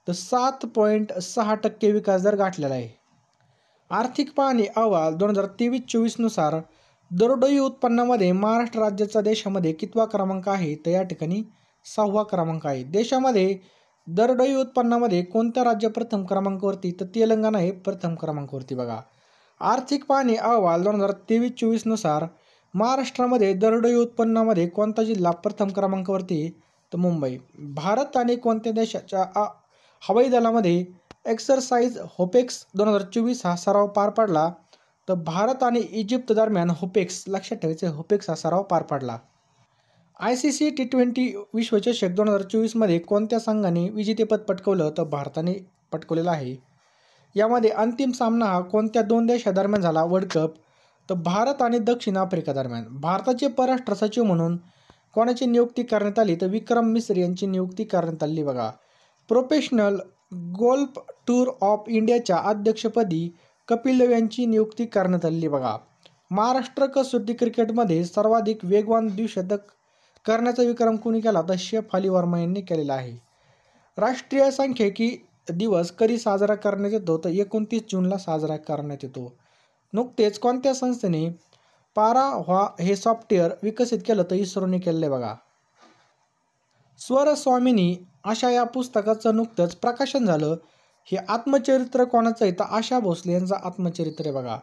तर 7.6% विकास दर गाठलेला आहे. आर्थिक पाहणी अहवाल 2023-24 नुसार दरडोई उत्पन्नामध्ये महाराष्ट्र राज्याचा देशामध्ये कितवा क्रमांक आहे? तर या ठिकाणी 6वा क्रमांक आहे. देशामध्ये दरडोई उत्पन्नामध्ये कोणतं राज्य प्रथम क्रमांकावरती? तर तेलंगणा हे प्रथम क्रमांकावरती बघा. आर्थिक पाहणी अहवाल 2023-24 नुसार महाराष्ट्रामध्ये दरडोई उत्पन्नामध्ये कोणता जिल्हा प्रथम क्रमांकावरती? तर मुंबई. भारत आणि कोणत्या देशाच्या हवाई दलामध्ये एक्सरसाइज होपेक्स 2024 हा सराव पार पडला? तर भारत आणि इजिप्त दरम्यान होपेक्स, लक्षात ठेवायचे, होपेक्स हा सराव पार पडला. ICC T20 विश्वचषक 2024मध्ये कोणत्या संघाने विजेतेपद पटकवलं? तर भारताने पटकवलेला आहे. यामध्ये अंतिम सामना हा कोणत्या 2 देशादरम्यान झाला? World cup. तर भारत आणि दक्षिण आफ्रिका दरम्यान. भारताचे परराष्ट्र सचिव म्हणून कोणाची नियुक्ती करण्यात आली? तर विक्रम मिश्र यांची नियुक्ती करण्यात आली बघा. प्रोफेशनल गोल्फ टूर ऑफ इंडियाच्या अध्यक्षपदी कपिल देव यांची नियुक्ती करण्यात आली बघा. महाराष्ट्र कसोटी क्रिकेटमध्ये सर्वाधिक वेगवान द्विशतक करण्याचा विक्रम कुणी केला? तर शेफ अली वर्मा यांनी केलेला आहे. राष्ट्रीय सांख्यिकी दिवस कधी साजरा करण्यात येतो? तर 29 जूनला साजरा करण्यात येतो. नुकतेच कोणत्या संस्थेने पाराव्हा हे सॉफ्टवेअर विकसित केलं? तर इस्रोने केलेलं आहे बघा. स्वरस्वामिनी आशा या पुस्तकाचं नुकतंच प्रकाशन झालं. हे आत्मचरित्र कोणाचं आहे? तर आशा भोसले यांचं आत्मचरित्र आहे बघा.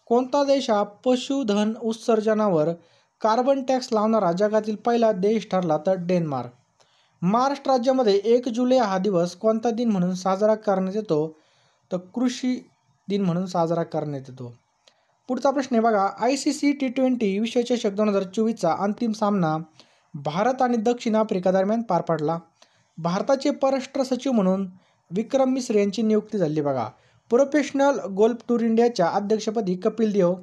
कोणता देश हा पशुधन उत्सर्जनावर कार्बन टॅक्स लावणारा जगातील पहिला देश ठरला? तर डेन्मार्क. महाराष्ट्र राज्यामध्ये 1 जुलै हा दिवस कोणता दिन म्हणून साजरा करण्यात येतो? तर कृषी दिन म्हणून साजरा करण्यात येतो. पुढचा प्रश्न आहे बघा. ICC T20 विश्वचषक 2024चा अंतिम सामना भारत आणि दक्षिण आफ्रिका दरम्यान पार पडला. भारताचे परराष्ट्र सचिव म्हणून विक्रम मिश्र यांची नियुक्ती झाली बघा. प्रोफेशनल गोल्फ टूर इंडियाच्या अध्यक्षपदी कपिल देव.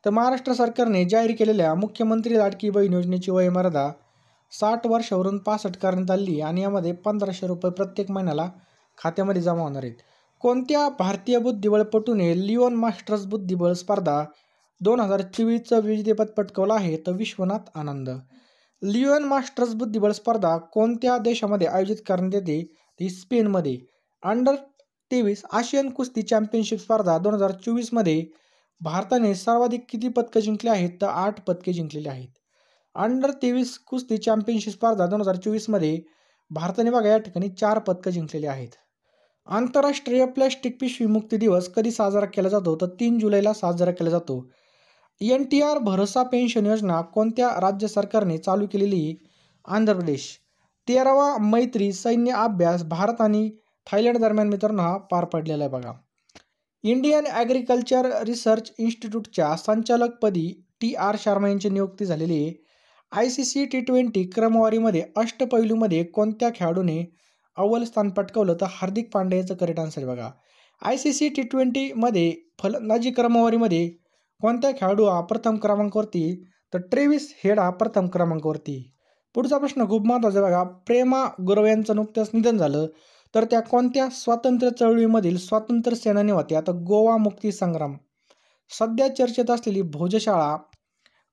तर महाराष्ट्र सरकारने जाहीर केलेल्या मुख्यमंत्री लाडकी बहीण योजनेची वयोमर्यादा 60 वर्षावरून 65 करण्यात आली आणि यामध्ये 1500 रुपये प्रत्येक महिन्याला खात्यामध्ये जमा होणार आहेत. कोणत्या भारतीय बुद्धिबळपटूने लिओन मास्टर्स बुद्धिबळ स्पर्धा 2024चं विजेतेपद पटकावलं आहे? तर विश्वनाथ आनंद. लिओन मास्टर्स बुद्धिबळ स्पर्धा कोणत्या देशामध्ये आयोजित करण्यात येते? ती स्पेनमध्ये. अंडर 23 आशियन कुस्ती चॅम्पियनशिप स्पर्धा 2024मध्ये भारताने सर्वाधिक किती पदकं जिंकली आहेत? तर 8 पदके जिंकलेली आहेत. अंडर 23 कुस्ती चॅम्पियनशिप स्पर्धा 2024मध्ये भारताने बघा या ठिकाणी 4 पदकं जिंकलेली आहेत. आंतरराष्ट्रीय प्लॅस्टिक पिशवी मुक्ती दिवस कधी साजरा केला जातो? तर 3 जुलैला साजरा केला जातो. NTR भरोसा पेन्शन योजना कोणत्या राज्य सरकारने चालू केलेली? आंध्र प्रदेश. 13वा मैत्री सैन्य अभ्यास भारत आणि थायलंड दरम्यान मित्रांनो हा पार पडलेला आहे बघा. इंडियन ॲग्रिकल्चर रिसर्च इन्स्टिट्यूटच्या संचालकपदी TR शर्मा यांची नियुक्ती झालेली आहे. ICC T20 क्रमवारीमध्ये अष्टपैलूमध्ये कोणत्या खेळाडूने अव्वल स्थान पटकावलं? तर हार्दिक पांड्या याचं करेक्ट आन्सर बघा. ICC T20 मध्ये फलंदाजी क्रमवारीमध्ये कोणत्या खेळाडू हा प्रथम क्रमांकावरती? तर ट्रेव्हिस हेड हा प्रथम क्रमांकावरती. पुढचा प्रश्न खूप महत्त्वाचा बघा. प्रेमा गुरव यांचं नुकतंच निधन झालं. तर त्या कोणत्या स्वातंत्र्य चळवळीमधील स्वातंत्र्य सेनानी होत्या? तर गोवा मुक्ती संग्राम. सध्या चर्चेत असलेली भोजशाळा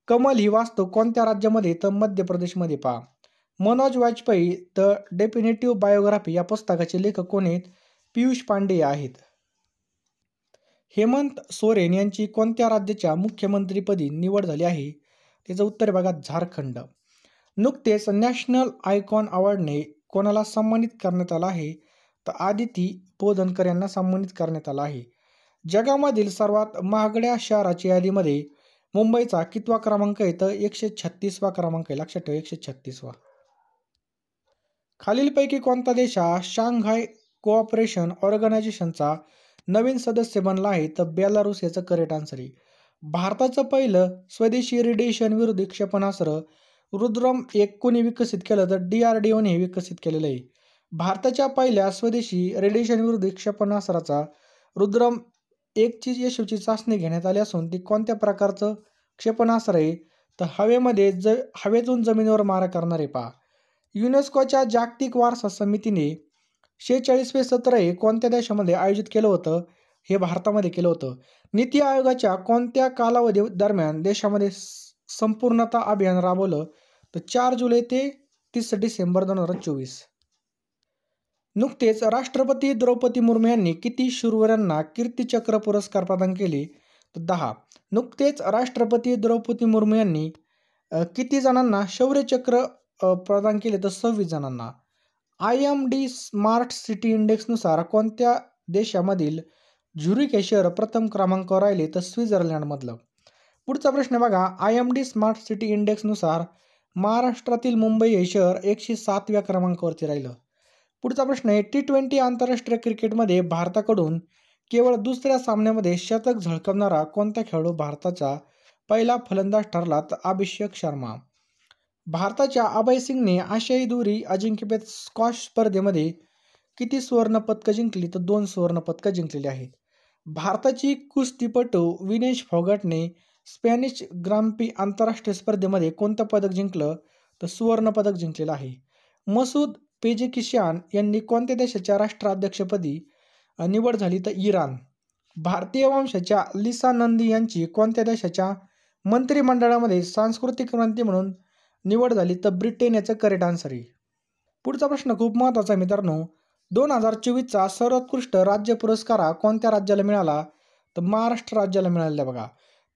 कमल ही वास्तू कोणत्या राज्यामध्ये तर मध्य प्रदेशमध्ये पहा. मनोज वाजपेयी द डेफिनेटिव्ह बायोग्राफी या पुस्तकाचे लेखक कोण आहेत? पियुष पांडे आहेत. हेमंत सोरेन यांची कोणत्या राज्याच्या मुख्यमंत्रीपदी निवड झाली आहे? त्याचं उत्तर बघा, झारखंड. नुकतेच नॅशनल आयकॉन अवॉर्डने कोणाला सन्मानित करण्यात आला आहे? तर आदिती बोधनकर यांना सन्मानित करण्यात आला आहे. जगामधील सर्वात महागड्या शहराच्या यादीमध्ये मुंबईचा कितवा क्रमांक आहे? तर 136वा क्रमांक आहे. लक्षात ठेवा, 136वा. खालीलपैकी कोणता देश हा शांघाय कोऑपरेशन ऑर्गनायझेशनचा नवीन सदस्य बनला आहे? तर बेलारूस याचं करेक्ट आन्सर आहे. भारताचं पहिलं स्वदेशी रेडिएशन विरोधी क्षेपणास्त्र रुद्रम 1 कोणी विकसित केलं? तर DRDOने विकसित केलेलं आहे. भारताच्या पहिल्या स्वदेशी रेडिएशन विरोधी क्षेपणास्त्राचा रुद्रम 1 ची यशस्वी चाचणी घेण्यात आली असून ती कोणत्या प्रकारचं क्षेपणास्त्र आहे? तर हवेतून जमिनीवर मारा करणारे पहा. युनेस्कोच्या जागतिक वारसा समितीने 46वे सत्र हे कोणत्या देशामध्ये आयोजित केलं होतं? हे भारतामध्ये केलं होतं. नीती आयोगाच्या कोणत्या कालावधी दरम्यान देशामध्ये संपूर्णता अभियान राबवलं? तर 4 जुलै ते 30 डिसेंबर 2024. नुकतेच राष्ट्रपती द्रौपदी मुर्मू यांनी किती शूरवीरांना कीर्तीचक्र पुरस्कार प्रदान केले? तर 10. नुकतेच राष्ट्रपती द्रौपदी मुर्मू यांनी किती जणांना शौर्यचक्र प्रदान केले? तर 26 जणांना. IMD स्मार्ट सिटी इंडेक्सनुसार कोणत्या देशामधील झुरिक हे शहर प्रथम क्रमांकावर राहिले? तर स्वित्झर्लंडमधलं. पुढचा प्रश्न बघा, IMD स्मार्ट सिटी इंडेक्सनुसार महाराष्ट्रातील मुंबई हे शहर 107व्या क्रमांकावरती राहिलं. पुढचा प्रश्न आहे, T20 आंतरराष्ट्रीय क्रिकेटमध्ये भारताकडून केवळ दुसऱ्या सामन्यामध्ये शतक झळकावणारा कोणता खेळाडू भारताचा पहिला फलंदाज ठरला? तर अभिषेक शर्मा. भारताच्या अभय सिंगने आशियाई दुहेरी अजिंक्यपद स्क्वॉश स्पर्धेमध्ये किती सुवर्ण पदकं जिंकली? तर 2 सुवर्ण पदकं जिंकलेली आहेत. भारताची कुस्तीपटू विनेश फोगाटने स्पॅनिश ग्रांप्री आंतरराष्ट्रीय स्पर्धेमध्ये कोणतं पदक जिंकलं? तर सुवर्ण पदक जिंकलेलं आहे. मसूद पेजेकिशान यांनी कोणत्या देशाच्या राष्ट्राध्यक्षपदी निवड झाली? तर इराण. भारतीय वंशाच्या लिसा नंदी यांची कोणत्या देशाच्या मंत्रिमंडळामध्ये सांस्कृतिक क्रांती म्हणून निवड झाली? तर ब्रिटन याचं करेक्ट आन्सर आहे. पुढचा प्रश्न खूप महत्त्वाचा मित्रांनो, 2024चा सर्वोत्कृष्ट राज्य पुरस्कार हा कोणत्या राज्याला मिळाला? तर महाराष्ट्र राज्याला मिळाला बघा.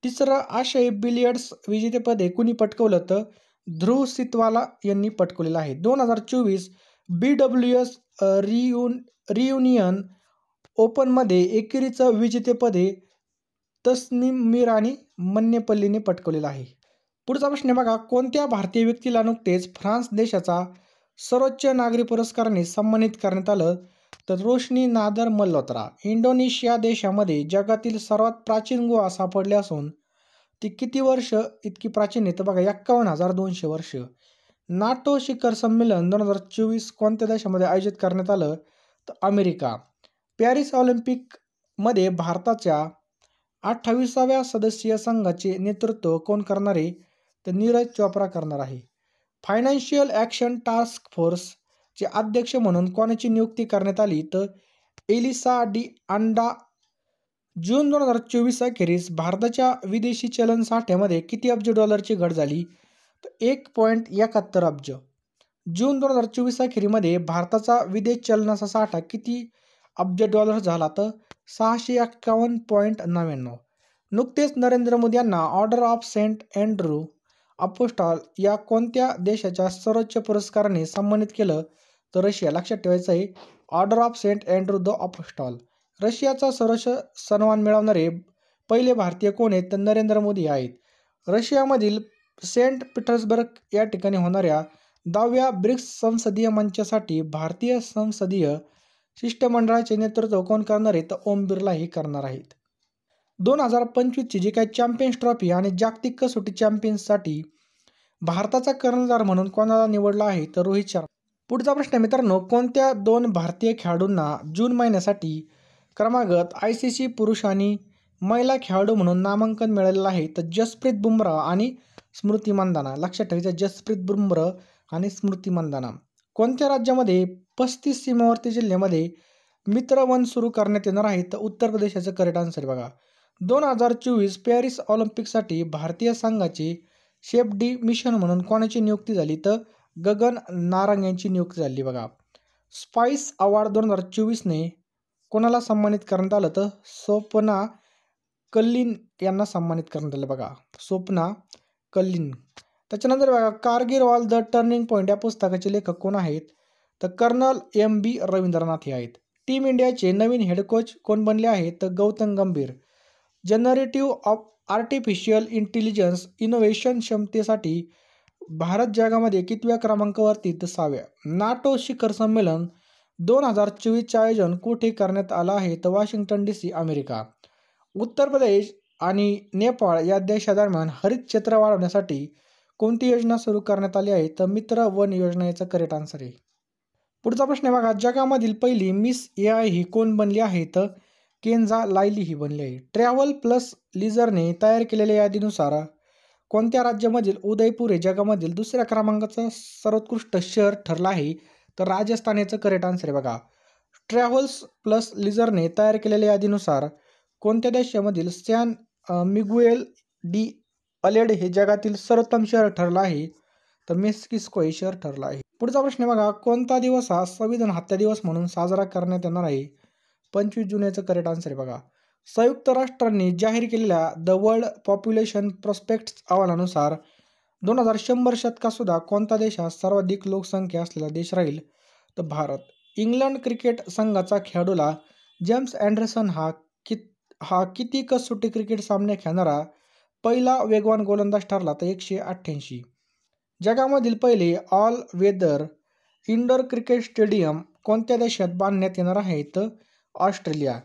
तिसरं आशियाई बिलियर्ड्स विजेतेपदे कुणी पटकवलं? तर ध्रुव सितवाला यांनी पटकवलेलं आहे. 2024 BWS रियुनियन ओपनमध्ये एकेरीचं विजेतेपदे तस्नीम मीर आणि मन्नेपल्लीने पटकवलेलं आहे. पुढचा प्रश्न बघा, कोणत्या भारतीय व्यक्तीला नुकतेच फ्रान्स देशाचा सर्वोच्च नागरी पुरस्काराने सन्मानित करण्यात आलं? तर रोशनी नादर मल्होत्रा. इंडोनेशिया देशामध्ये जगातील सर्वात प्राचीन गुहा सापडली असून ती किती वर्ष इतकी प्राचीन आहे? तर बघा, 51,200 वर्ष. नाटो शिखर संमेलन 2024 कोणत्या देशामध्ये आयोजित करण्यात आलं? तर अमेरिका. पॅरिस ऑलिम्पिकमध्ये भारताच्या 28व्या सदस्यीय संघाचे नेतृत्व कोण करणार आहे? तर नीरज चोप्रा करणार आहे. फायनान्शियल ॲक्शन टास्क फोर्सचे अध्यक्ष म्हणून कोणाची नियुक्ती करण्यात आली? तर एलिसा डी अंडा. जून 2024 अखेरीस भारताच्या विदेशी चलन साठ्यामध्ये किती अब्ज डॉलरची घट झाली? तर 1.71 अब्ज. जून 2024 अखेरीमध्ये भारताचा विदेश चलनाचा साठा किती अब्ज डॉलर झाला? तर 651.99. नुकतेच नरेंद्र मोदी यांना ऑर्डर ऑफ सेंट अँड्रू अपोस्टॉल या कोणत्या देशाच्या सर्वोच्च पुरस्काराने सन्मानित केलं? तर रशिया. लक्षात ठेवायचं आहे, order of Saint Andrew the Apostle. रशियाचा सर्वोच्च सन्मान मिळवणारे पहिले भारतीय कोण आहेत? तर नरेंद्र मोदी आहेत. रशियामधील सेंट पीटर्सबर्ग या ठिकाणी होणाऱ्या 10व्या ब्रिक्स संसदीय मंचासाठी भारतीय संसदीय शिष्टमंडळाचे नेतृत्व कोण करणार आहे? तर ओम बिर्ला हे करणार आहेत. 2025ची जी काही चॅम्पियन्स ट्रॉफी आणि जागतिक कसोटी चॅम्पियन्ससाठी भारताचा कर्णधार म्हणून कोणाला निवडला आहे? तर रोहित शर्मा. पुढचा प्रश्न मित्रांनो, कोणत्या 2 भारतीय खेळाडूंना जून महिन्यासाठी क्रमागत ICC पुरुष आणि महिला खेळाडू म्हणून नामांकन मिळालेलं आहे? तर जसप्रीत बुमराह आणि स्मृती मंदाना. लक्षात ठेवायचं, जसप्रीत बुमराह आणि स्मृती मंदाना. कोणत्या राज्यामध्ये 35 सीमावर्ती जिल्ह्यामध्ये मित्रवन सुरू करण्यात येणार आहे? तर उत्तर प्रदेशाचं करेक्ट आन्सर बघा. 2024 पॅरिस ऑलिम्पिकसाठी भारतीय संघाचे शेफ डी मिशन म्हणून कोणाची नियुक्ती झाली? तर गगन नारंग यांची नियुक्ती झाली बघा. स्पाइस अवॉर्ड 2024ने कोणाला सन्मानित करण्यात आलं? तर स्वप्ना कल्लिन यांना सन्मानित करण्यात आलं बघा. स्वप्ना कल्लिन. त्याच्यानंतर बघा, Kargil wall the turning point या पुस्तकाचे लेखक कोण आहेत? तर कर्नल MB रवींद्रनाथ हे आहेत. टीम इंडियाचे नवीन हेड कोच कोण बनले आहेत? तर गौतम गंभीर. जनरेटिव्ह आर्टिफिशियल इंटेलिजन्स इनोव्हेशन क्षमतेसाठी भारत जगामध्ये कितव्या क्रमांकावरती? तर 6व्या. नाटो शिखर संमेलन 2024चे आयोजन कुठे करण्यात आलं आहे? तर Washington DC, America. Uttar Pradesh आणि नेपाळ या देशादरम्यान हरित क्षेत्र वाढवण्यासाठी कोणती योजना सुरू करण्यात आली आहे? तर मित्र वन योजना याचं करेक्ट आन्सर आहे. पुढचा प्रश्न आहे बघा, जगामधील पहिली मिस AI ही कोण बनली आहे? तर केन्झा लायली ही बनली आहे. ट्रॅव्हल प्लस लीजरने तयार केलेल्या यादीनुसार कोणत्या राज्यामधील उदयपूर हे जगामधील दुसऱ्या क्रमांकाचं सर्वोत्कृष्ट शहर ठरलं आहे? तर राजस्थान याचं करेक्ट आन्सर आहे बघा. ट्रॅव्हल्स प्लस लीजरने तयार केलेल्या यादीनुसार कोणत्या देशामधील सॅन मिगुएल डी अलेड हे जगातील सर्वोत्तम शहर ठरलं आहे? तर मेक्सिको हे शहर ठरलं आहे. पुढचा प्रश्न आहे बघा, कोणता दिवस हा संविधान हत्या दिवस म्हणून साजरा करण्यात येणार आहे? 25 जून याचं करेक्ट आन्सर आहे बघा. संयुक्त राष्ट्रांनी जाहीर केलेल्या द वर्ल्ड पॉप्युलेशन प्रॉस्पेक्ट्स अहवालानुसार 2100 शतकात सुद्धा कोणता देश हा सर्वाधिक लोकसंख्या असलेला देश राहील? तर भारत. इंग्लंड क्रिकेट संघाचा खेळाडूला जेम्स अँडरसन हा किती कसोटी क्रिकेट सामने खेळणारा पहिला वेगवान गोलंदाज ठरला? तर 188. जगामधील पहिले all weather indoor cricket stadium कोणत्या देशात बांधण्यात येणार आहे? तर ऑस्ट्रेलिया.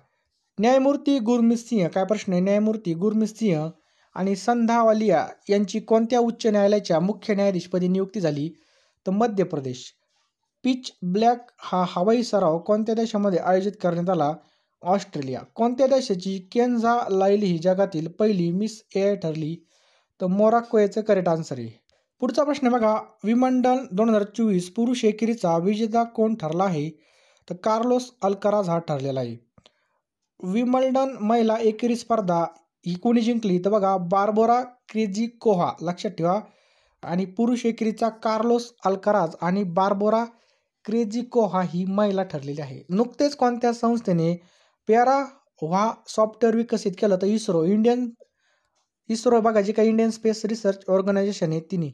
न्यायमूर्ती गुरमीत सिंह, काय प्रश्न आहे? न्यायमूर्ती गुरमीत सिंह आणि संधावालिया यांची कोणत्या उच्च न्यायालयाच्या मुख्य न्यायाधीशपदी नियुक्ती झाली? तर मध्य प्रदेश. पिच ब्लॅक हा हवाई सराव कोणत्या देशामध्ये आयोजित करण्यात आला? ऑस्ट्रेलिया. कोणत्या देशाची केन्झा लायली ही जगातील पहिली मिस AI ठरली? तर मोरॉको याचं करेक्ट आन्सर आहे. पुढचा प्रश्न आहे बघा, विम्बल्डन 2024 पुरुष एकेरीचा विजेता कोण ठरला आहे? तर कार्लोस अल्कराज हा ठरलेला आहे. विम्बल्डन महिला एकेरी स्पर्धा ही कोणी जिंकली? तर बघा, बार्बोरा क्रेझिकोव्हा, लक्षात ठेवा. आणि पुरुष एकेरीचा कार्लोस अल्कराज आणि बार्बोरा क्रेझिकोव्हा ही महिला ठरलेली आहे. नुकतेच कोणत्या संस्थेने पॅराव्हा सॉफ्टवेअर विकसित केलं? तर इस्रो बघा, जी काही इंडियन स्पेस रिसर्च ऑर्गनायझेशन आहे तिने.